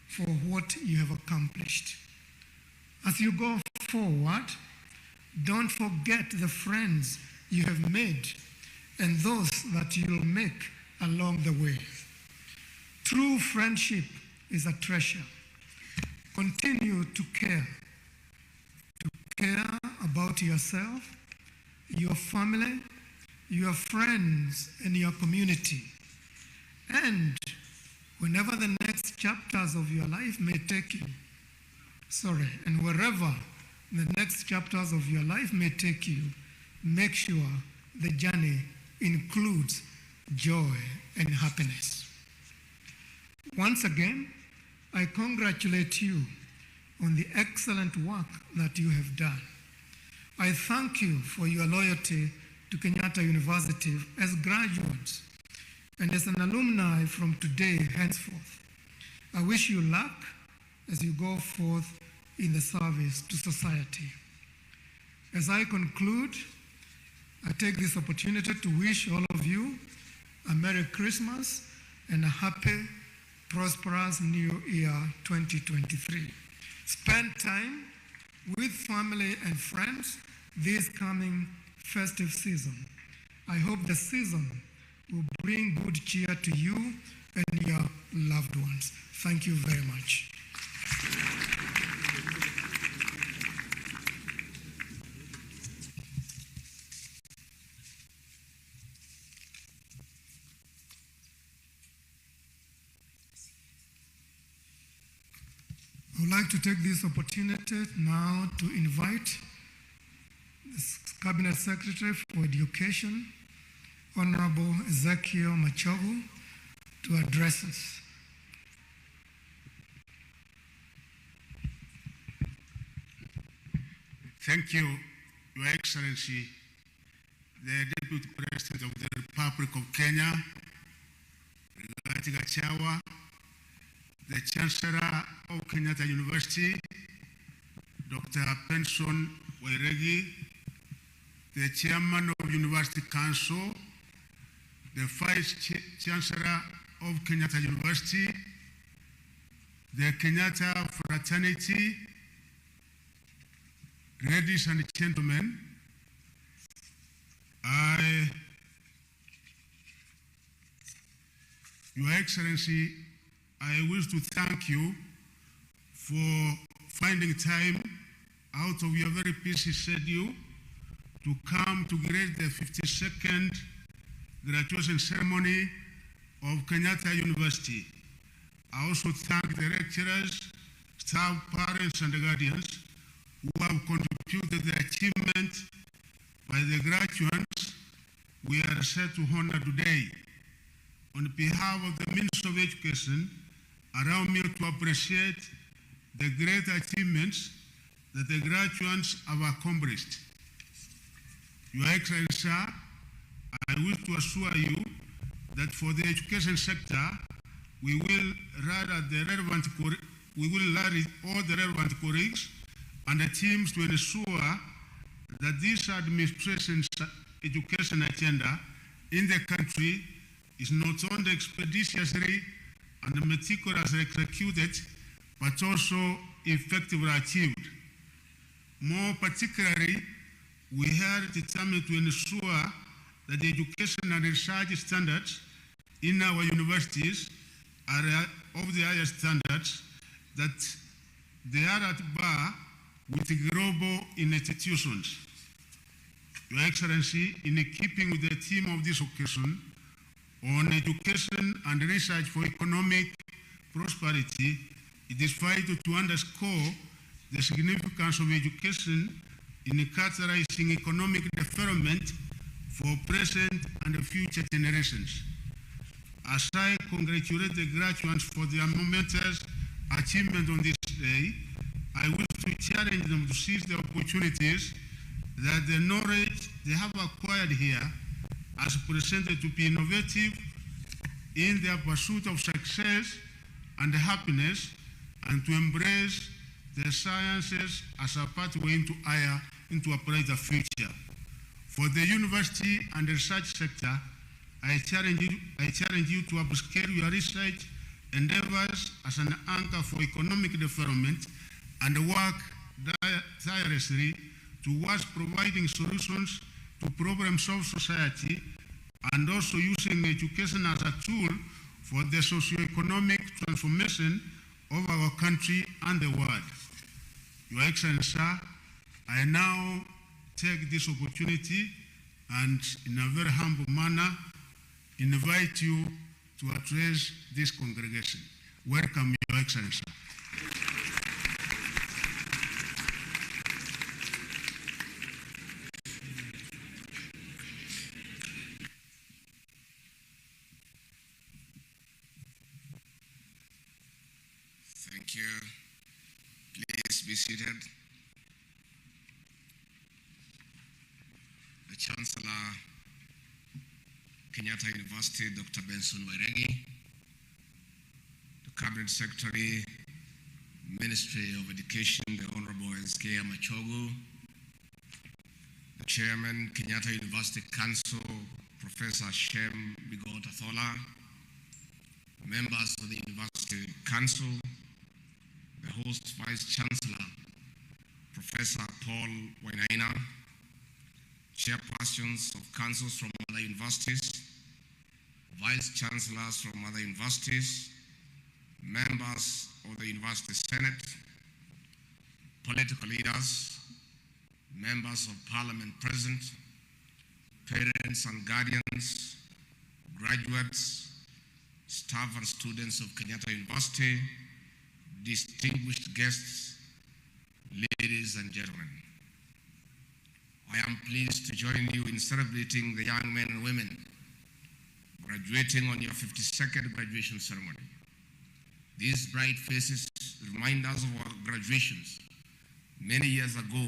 for what you have accomplished. As you go forward, don't forget the friends you have made and those that you'll make along the way. True friendship is a treasure. Continue to care about yourself, your family, your friends, and your community. And whenever the next chapters of your life may take you, and wherever the next chapters of your life may take you, make sure the journey includes joy and happiness. Once again, I congratulate you on the excellent work that you have done. I thank you for your loyalty to Kenyatta University as graduates and as an alumni from today henceforth. I wish you luck as you go forth in the service to society. As I conclude, I take this opportunity to wish all of you a Merry Christmas and a happy, prosperous New Year 2023. Spend time with family and friends this coming festive season. I hope the season will bring good cheer to you and your loved ones. Thank you very much. I would like to take this opportunity now to invite the Cabinet Secretary for Education, Honorable Ezekiel Machogu, to address us. Thank you, Your Excellency, the Deputy President of the Republic of Kenya, Rigathi Gachagua, the Chancellor of Kenyatta University, Dr. Penson Wairegi, the Chairman of University Council, the Vice Chancellor of Kenyatta University, the Kenyatta Fraternity, ladies and gentlemen, Your Excellency, I wish to thank you for finding time out of your very busy schedule to come to grace the 52nd graduation ceremony of Kenyatta University. I also thank the lecturers, staff, parents, and guardians who have contributed the achievement by the graduates we are set to honor today. On behalf of the Minister of Education, allow me to appreciate the great achievements that the graduates have accomplished. Your Excellency, I wish to assure you that for the education sector, we will rally all the relevant colleagues and the teams to ensure that this administration's education agenda in the country is not only expeditiously and meticulously executed, but also effectively achieved. More particularly, we are determined to ensure that the education and research standards in our universities are of the highest standards, that they are at par with global institutions. Your Excellency, in keeping with the theme of this occasion on education and research for economic prosperity, it is vital to underscore the significance of education in catalyzing economic development for present and future generations. As I congratulate the graduates for their momentous achievement on this day, I wish to challenge them to seize the opportunities that the knowledge they have acquired here has presented to be innovative in their pursuit of success and happiness, and to embrace the sciences as a pathway into a brighter future. For the university and research sector, I challenge you to upscale your research endeavors as an anchor for economic development and work tirelessly towards providing solutions to problems of society, and also using education as a tool for the socio-economic transformation of our country and the world. Your Excellency, sir, I now take this opportunity and in a very humble manner invite you to address this congregation. Welcome, Your Excellency. Thank you. Please be seated. The Chancellor, Kenyatta University, Dr. Benson Wairegi, the Cabinet Secretary, Ministry of Education, the Honorable S.K. Machogu, the Chairman, Kenyatta University Council, Professor Shem Bigot Athola, members of the University Council, the host Vice Chancellor, Professor Paul Wainaina, chairpersons of councils from other universities, vice chancellors from other universities, members of the University Senate, political leaders, members of Parliament present, parents and guardians, graduates, staff and students of Kenyatta University, distinguished guests, ladies and gentlemen. I am pleased to join you in celebrating the young men and women graduating on your 52nd graduation ceremony. These bright faces remind us of our graduations many years ago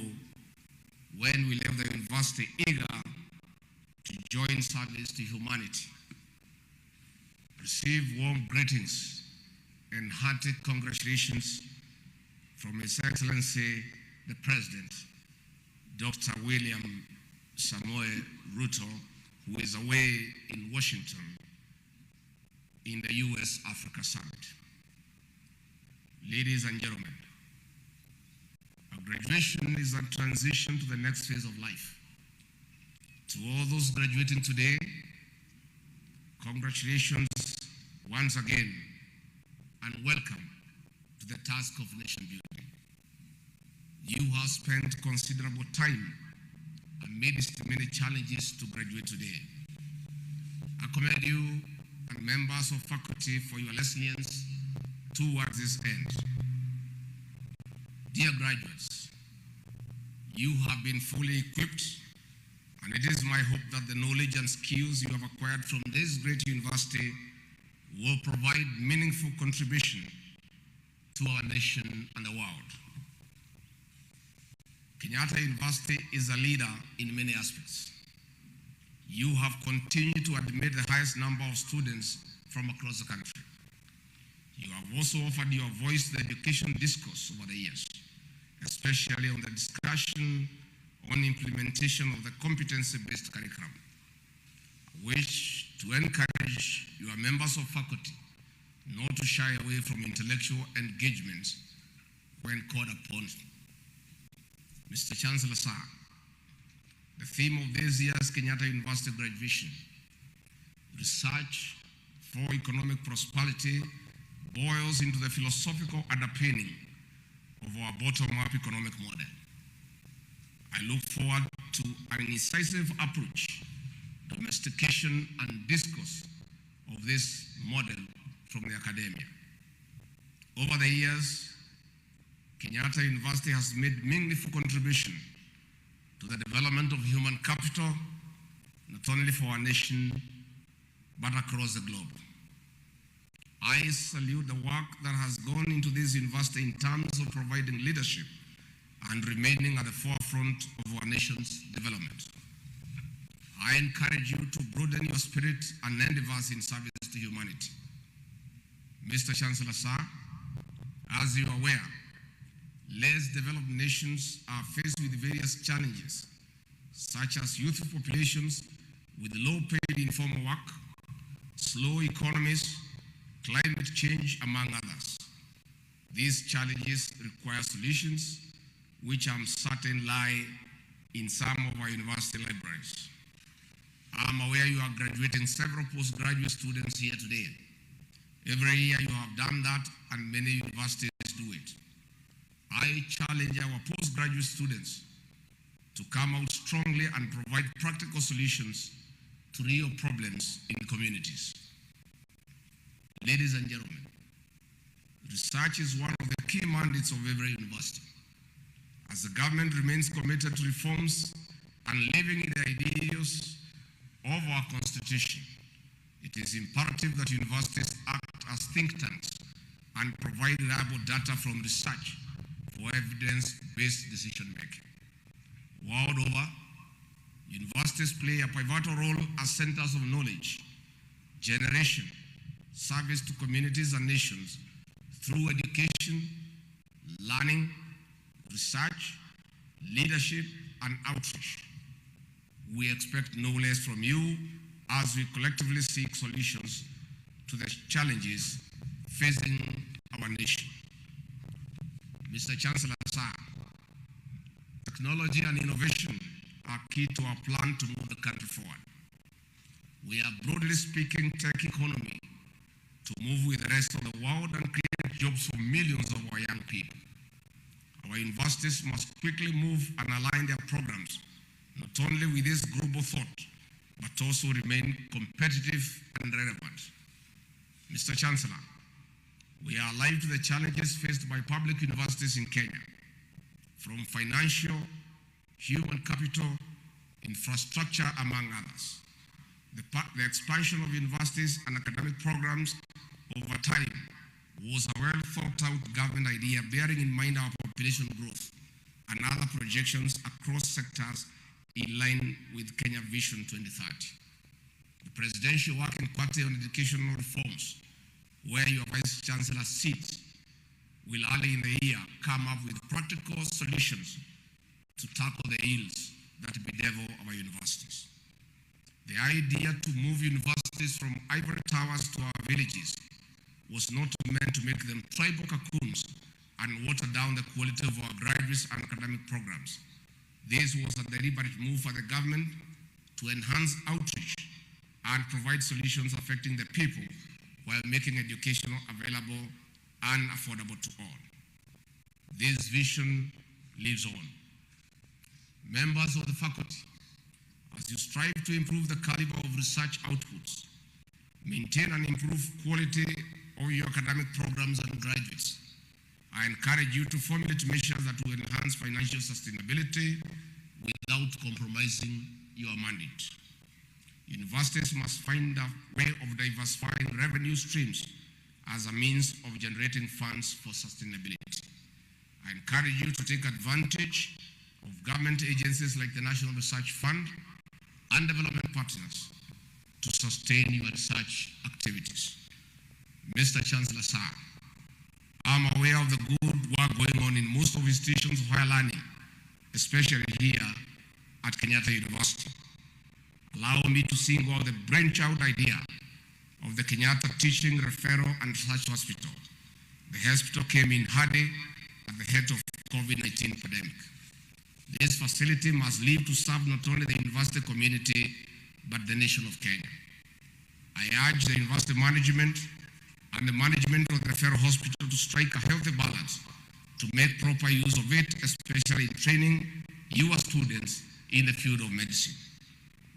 when we left the university eager to join service to humanity. Receive warm greetings and hearty congratulations from His Excellency the President, Dr. William Samoei Ruto, who is away in Washington in the US-Africa Summit. Ladies and gentlemen, our graduation is a transition to the next phase of life. To all those graduating today, congratulations once again and welcome to the task of nation building. You have spent considerable time amidst many challenges to graduate today. I commend you and members of faculty for your resilience towards this end. Dear graduates, you have been fully equipped, and it is my hope that the knowledge and skills you have acquired from this great university will provide meaningful contribution to our nation and the world. Kenyatta University is a leader in many aspects. You have continued to admit the highest number of students from across the country. You have also offered your voice to the education discourse over the years, especially on the discussion on implementation of the competency-based curriculum. I wish to encourage your members of faculty not to shy away from intellectual engagement when called upon. Mr. Chancellor, sir, the theme of this year's Kenyatta University graduation, research for economic prosperity, boils into the philosophical underpinning of our bottom-up economic model. I look forward to an incisive approach, domestication, and discourse of this model from the academia. Over the years, Kenyatta University has made meaningful contribution to the development of human capital, not only for our nation, but across the globe. I salute the work that has gone into this university in terms of providing leadership and remaining at the forefront of our nation's development. I encourage you to broaden your spirit and endeavors in service to humanity. Mr. Chancellor, sir, as you are aware, less developed nations are faced with various challenges, such as youthful populations with low-paid informal work, slow economies, climate change, among others. These challenges require solutions which I'm certain lie in some of our university libraries. I'm aware you are graduating several postgraduate students here today. Every year you have done that, and many universities do it. I challenge our postgraduate students to come out strongly and provide practical solutions to real problems in communities. Ladies and gentlemen, research is one of the key mandates of every university. As the government remains committed to reforms and living in the ideals of our Constitution, it is imperative that universities act as think tanks and provide reliable data from research for evidence-based decision-making. World over, universities play a pivotal role as centers of knowledge, generation, service to communities and nations through education, learning, research, leadership, and outreach. We expect no less from you as we collectively seek solutions to the challenges facing our nation. Mr. Chancellor, sir, technology and innovation are key to our plan to move the country forward. We are, broadly speaking, tech economy to move with the rest of the world and create jobs for millions of our young people. Our universities must quickly move and align their programs, not only with this global thought, but also remain competitive and relevant. Mr. Chancellor, we are alive to the challenges faced by public universities in Kenya, from financial, human capital, infrastructure, among others. The expansion of universities and academic programs over time was a well-thought-out government idea bearing in mind our population growth and other projections across sectors in line with Kenya Vision 2030. The Presidential Working Party on Educational Reforms, where your Vice Chancellor sits, will early in the year come up with practical solutions to tackle the ills that bedevil our universities. The idea to move universities from ivory towers to our villages was not meant to make them tribal cocoons and water down the quality of our graduates and academic programs. This was a deliberate move for the government to enhance outreach and provide solutions affecting the people while making education available and affordable to all. This vision lives on. Members of the faculty, as you strive to improve the caliber of research outputs, maintain and improve quality of your academic programs and graduates, I encourage you to formulate measures that will enhance financial sustainability without compromising your mandate. Universities must find a way of diversifying revenue streams as a means of generating funds for sustainability. I encourage you to take advantage of government agencies like the National Research Fund and development partners to sustain your research activities. Mr. Chancellor, sir, I'm aware of the good work going on in most of institutions of higher learning, especially here at Kenyatta University. Allow me to single out the brainchild idea of the Kenyatta Teaching, Referral and Research Hospital. The hospital came in handy at the head of COVID-19 pandemic. This facility must live to serve not only the university community, but the nation of Kenya. I urge the university management and the management of the referral hospital to strike a healthy balance to make proper use of it, especially in training your students in the field of medicine.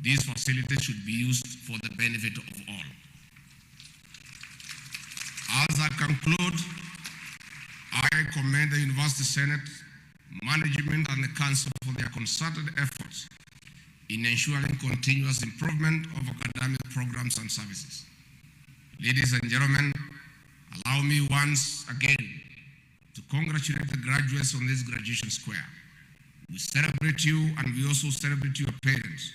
These facilities should be used for the benefit of all. As I conclude, I commend the University Senate, management, and the Council for their concerted efforts in ensuring continuous improvement of academic programs and services. Ladies and gentlemen, allow me once again to congratulate the graduates on this graduation square. We celebrate you, and we also celebrate your parents,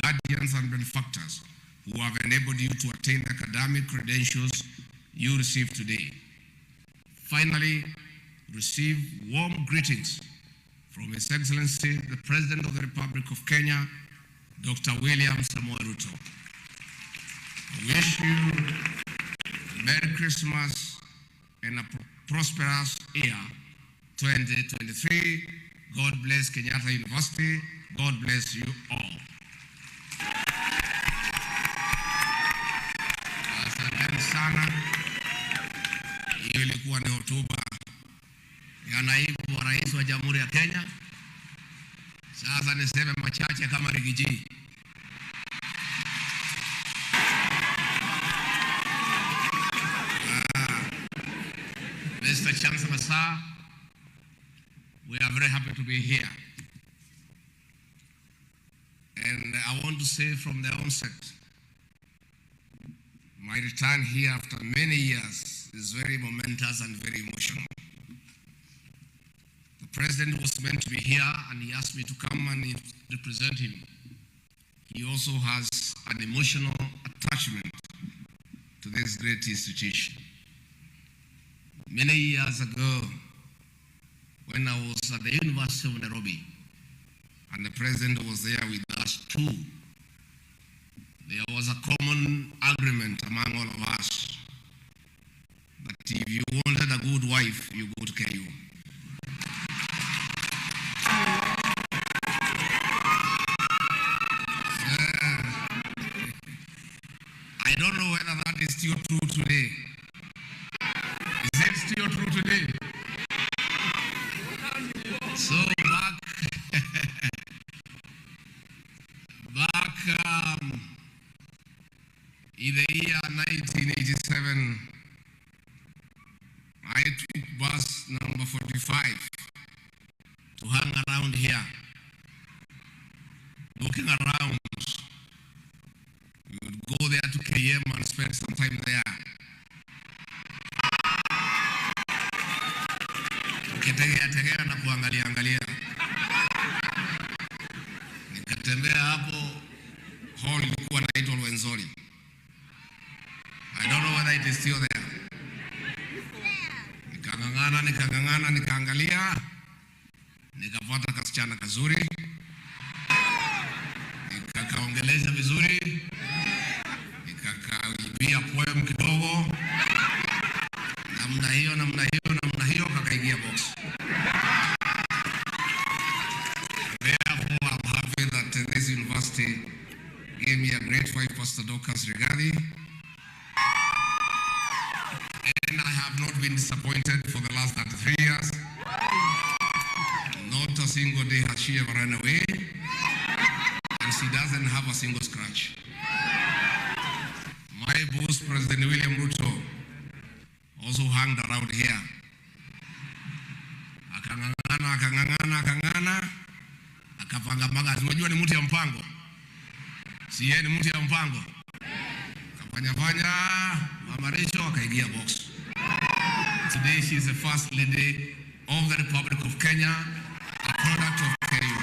guardians, and benefactors who have enabled you to attain the academic credentials you receive today. Finally, receive warm greetings from His Excellency, the President of the Republic of Kenya, Dr. William Samoei Ruto. I wish you a Merry Christmas and a prosperous year 2023. God bless Kenyatta University. God bless you all. Asanteni sana. Hiyo ilikuwa ni hotuba ya naibu wa rais wa Jamhuri ya Kenya. Sasa niseme machache kama Rigiji. Mr. Chancellor, sir, we are very happy to be here. And I want to say from the onset, my return here after many years is very momentous and very emotional. The President was meant to be here, and he asked me to come and represent him. He also has an emotional attachment to this great institution. Many years ago, when I was at the University of Nairobi, and the President was there with us too, there was a common agreement among all of us that if you wanted a good wife, you go to KU. I don't know whether that is still true today. Is it still true today? So back in the year 1987, I took bus number 45 to hang around here, looking around. We would go there to KM and spend some time there. Ukitegea na kuangalia. Nikatembea hapo, hall ilikuwa inaitwa Wenzori. I don't know whether it is still there. Nikangangana, nikaangalia, nikapata kasichana kazuri, nikakaongeleza vizuri, nikakaibia poem kidogo, namna hiyo, kakaingia box. Therefore, I'm happy that this university gave me a great wife, Pastor Dorcas Rigathi. And I have not been disappointed for the last 33 years. Not a single day has she ever run away. And she doesn't have a single scratch. My boss, President William Ruto, also hung around here. Akangangana, akapanga. Unajua ni mtu ya mpango. Si yeye ni mtu ya mpango. Akafanya, Mama Rachel akaingia box. Today she is the First Lady of the Republic of Kenya, a product of KU.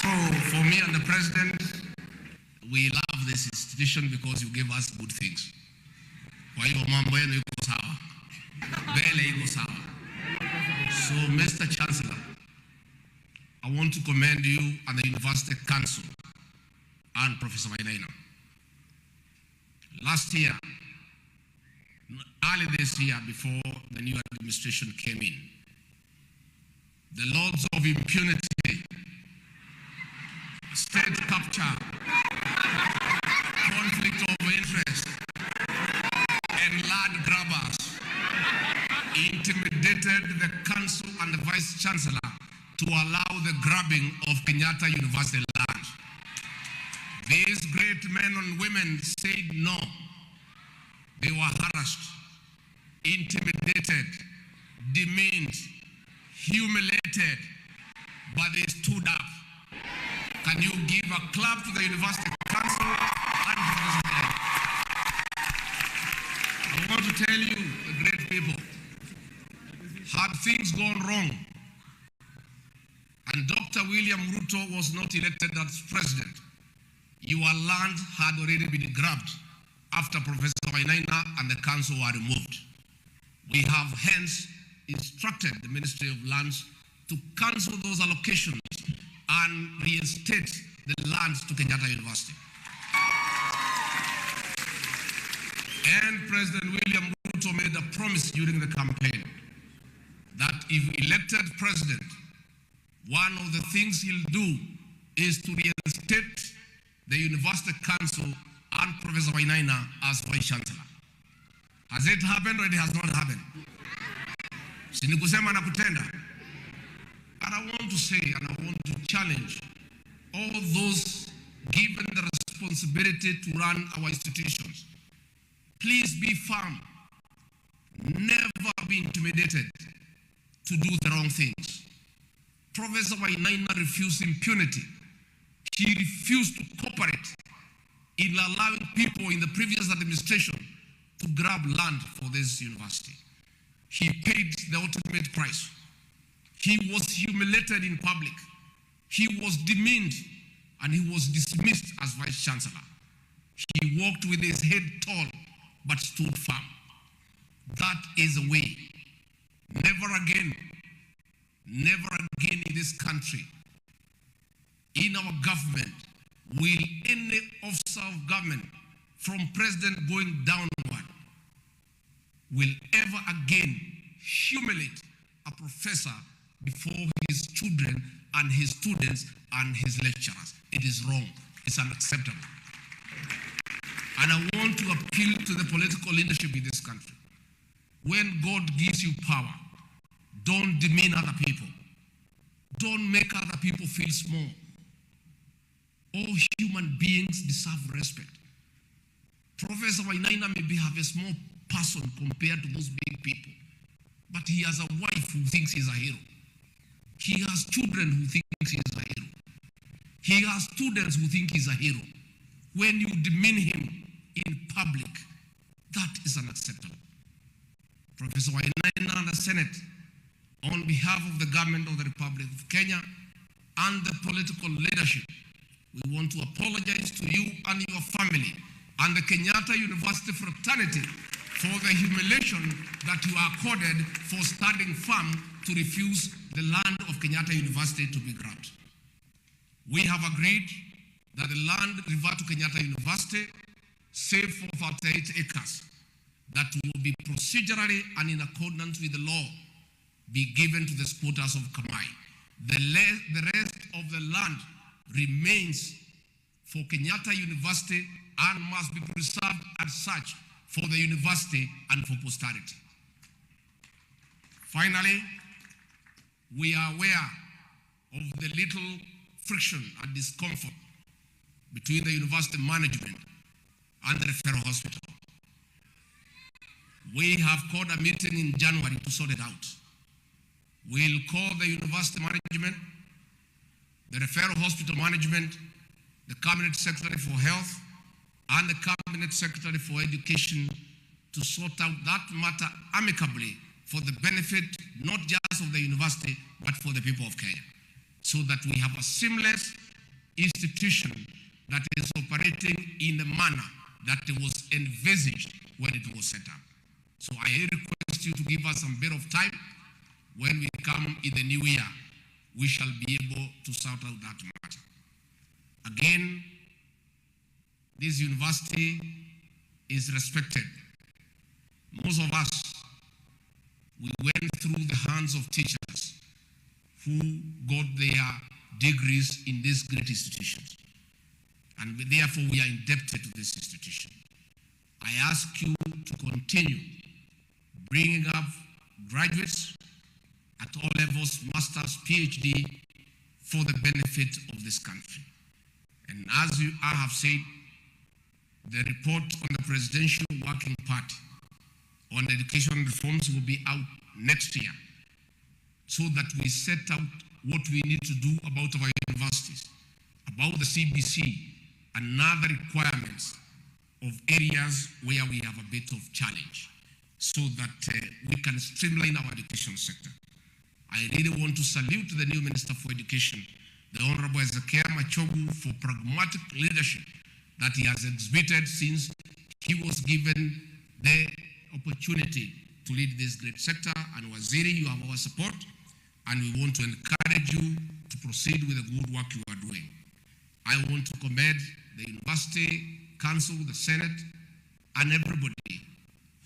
So for me and the President, we love this institution because you give us good things. Kwa hiyo mambo yenu iko sawa. Mbele iko sawa. So Mr. Chancellor, I want to commend you and the University Council and Professor Wainaina. Last year, early this year, before the new administration came in, the laws of impunity state capture, conflict of interest, and land grabbers intimidated the council and the vice chancellor to allow the grabbing of Kenyatta University land. These great men and women said no. They were harassed, intimidated, demeaned, humiliated, but they stood up. Can you give a clap to the University Council and Professor Kenyatta? I want to tell you, the great people, had things gone wrong and Dr. William Ruto was not elected as president, your land had already been grabbed after Professor Wainaina and the council were removed. We have hence instructed the Ministry of Lands to cancel those allocations and reinstate the lands to Kenyatta University. And President William Ruto made a promise during the campaign that if elected president, one of the things he'll do is to reinstate the University Council and Professor Wainaina as Vice Chancellor. Has it happened or it has not happened? Sinikusema na kutenda. And I want to say and I want to challenge all those given the responsibility to run our institutions. Please be firm. Never be intimidated to do the wrong things. Professor Wainaina refused impunity. He refused to cooperate in allowing people in the previous administration to grab land for this university. He paid the ultimate price. He was humiliated in public. He was demeaned and he was dismissed as Vice Chancellor. He walked with his head tall but stood firm. That is a way. Never again in this country, in our government, will any officer of government, from president going downward, will ever again humiliate a professor before his children and his students and his lecturers. It is wrong. It's unacceptable. And I want to appeal to the political leadership in this country. When God gives you power, don't demean other people. Don't make other people feel small. All human beings deserve respect. Professor Wainaina maybe have a small person compared to those big people, but he has a wife who thinks he's a hero. He has children who think he's a hero. He has students who think he's a hero. When you demean him in public, that is unacceptable. Professor Wainaina and the Senate, on behalf of the government of the Republic of Kenya and the political leadership, we want to apologize to you and your family and the Kenyatta University fraternity for the humiliation that you are accorded for standing firm to refuse the land of Kenyatta University to be grabbed. We have agreed that the land revert to Kenyatta University, save for 48 acres, that will be procedurally and in accordance with the law be given to the squatters of Kamai. The rest of the land remains for Kenyatta University and must be preserved as such for the university and for posterity. Finally, we are aware of the little friction and discomfort between the university management and the referral hospital. We have called a meeting in January to sort it out. We'll call the university management, the referral hospital management, the Cabinet Secretary for Health, and the Cabinet Secretary for Education to sort out that matter amicably for the benefit not just of the university, but for the people of Kenya, so that we have a seamless institution that is operating in the manner that it was envisaged when it was set up. So I request you to give us some bit of time. When we come in the new year, we shall be able to sort out that matter. Again, this university is respected. Most of us, we went through the hands of teachers who got their degrees in these great institutions. and therefore we are indebted to this institution. I ask you to continue bringing up graduates at all levels, masters, PhD, for the benefit of this country. And as I have said, the report on the Presidential Working Party on education reforms will be out next year, so that we set out what we need to do about our universities, about the CBC, and other requirements of areas where we have a bit of challenge, so that we can streamline our education sector. I really want to salute the new Minister for Education, the Honorable Ezekiel Machogu, for pragmatic leadership that he has exhibited since he was given the opportunity to lead this great sector. And Waziri, you have our support, and we want to encourage you to proceed with the good work you are doing. I want to commend the University Council, the Senate, and everybody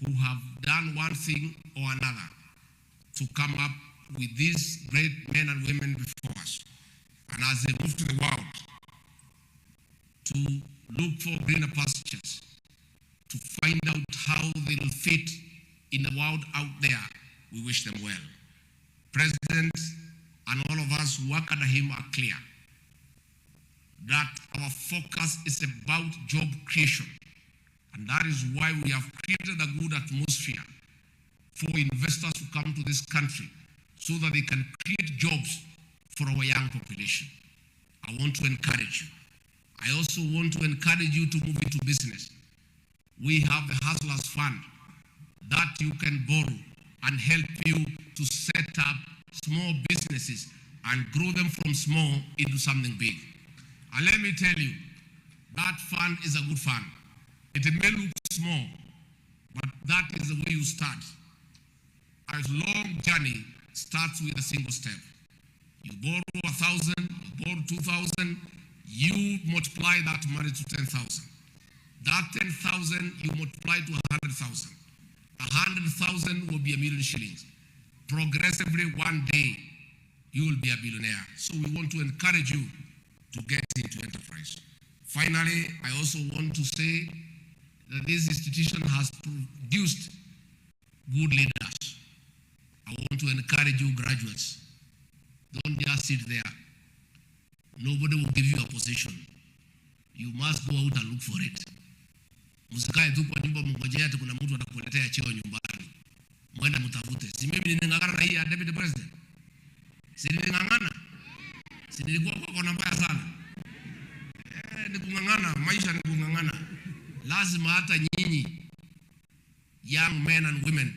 who have done one thing or another to come up with these great men and women before us. And as they move to the world, to look for greener pastures, to find out how they will fit in the world out there, we wish them well. President and all of us who work under him are clear that our focus is about job creation. And that is why we have created a good atmosphere for investors to come to this country so that they can create jobs for our young population. I want to encourage you. I also want to encourage you to move into business. We have the Hustlers Fund that you can borrow and help you to set up small businesses and grow them from small into something big. And let me tell you, that fund is a good fund. It may look small, but that is the way you start. A long journey starts with a single step. You borrow 1,000, you borrow 2,000, you multiply that money to 10,000. That 10,000 you multiply to 100,000. 100,000 will be a million shillings. Progressively, one day, you will be a billionaire. So we want to encourage you to get into enterprise. Finally, I also want to say that this institution has produced good leaders. I want to encourage you graduates. Don't just sit there. Nobody will give you a position. You must go out and look for it. Msikae tu kwa nyumba mngojea ati kuna mtu atakuletea cheo nyumbani. Mwenda mtafute. Si mimi ninang'ang'ana na hii ya Deputy President. Si niling'ang'ana. Si nilikuwa kwa mbaya sana. Ni kung'ang'ana, maisha ni kung'ang'ana. Lazima hata nyinyi, young men and women,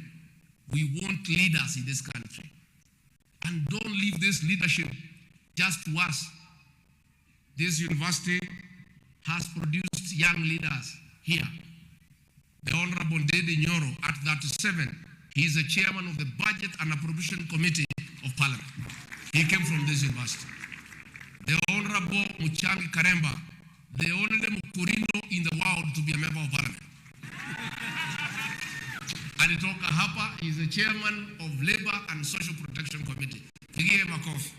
we want leaders in this country. And don't leave this leadership just to us. This university has produced young leaders here. The Honorable Ndedi Nyoro, at 37, he is the chairman of the Budget and Appropriation Committee of Parliament. He came from this university. The Honorable Muchangi Karemba, the only Mukurino in the world to be a member of Parliament. Alitoka hapa, he is the chairman of Labor and Social Protection Committee. Pigie makofi.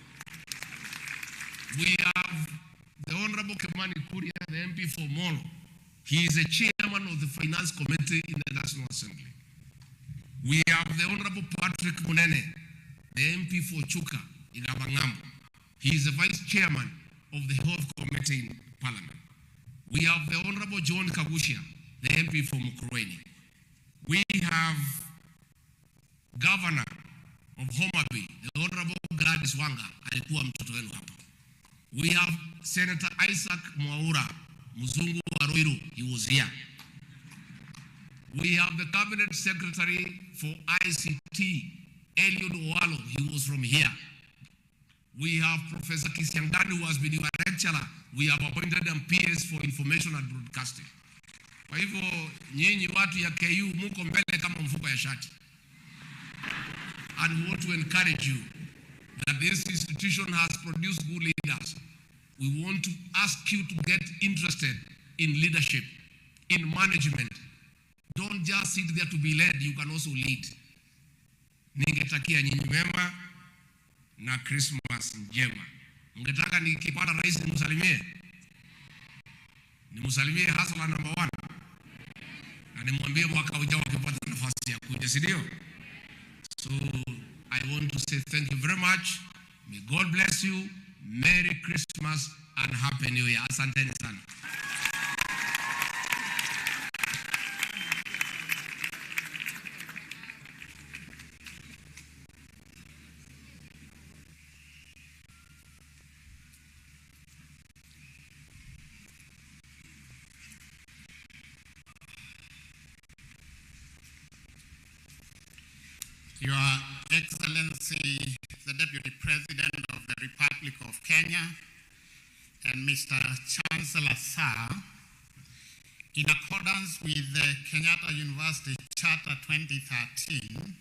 We have the Honorable Kimani Kuria, the MP for Molo. He is the chairman of the Finance Committee in the National Assembly. We have the Honorable Patrick Munene, the MP for Chuka, Igabangambo. He is the vice chairman of the Health Committee in Parliament. We have the Honorable John Kagushia, the MP for Mukurweni. We have Governor of Homa Bay, the Honorable Gladys Wanga, alikuwa mtoto wenu hapa. We have Senator Isaac Mwaura, Muzungu Waroiro, he was here. We have the Cabinet Secretary for ICT, Eliud Owalo, he was from here. We have Professor Kisiangani, who has been your lecturer. We have appointed them PS for Information and Broadcasting. Kwa hivyo, nyinyi watu ya KU muko mbele kama mfuko ya shati. And we want to encourage you that this institution has produced good leaders. We want to ask you to get interested in leadership, in management. Don't just sit there to be led, you can also lead. Ningetakia nyinyi mema na Christmas njema. Mngetaka nikipata rais nimsalimie? Nimsalimie hasla number 1. Na nimwambie mwaka ujao akipata nafasi ya kuja, si ndio? So I want to say thank you very much. May God bless you. Merry Christmas and Happy New Year. Asanteni sana. Your Excellency, the Deputy President of the Republic of Kenya, and Mr. Chancellor Sir, in accordance with the Kenyatta University Charter 2013,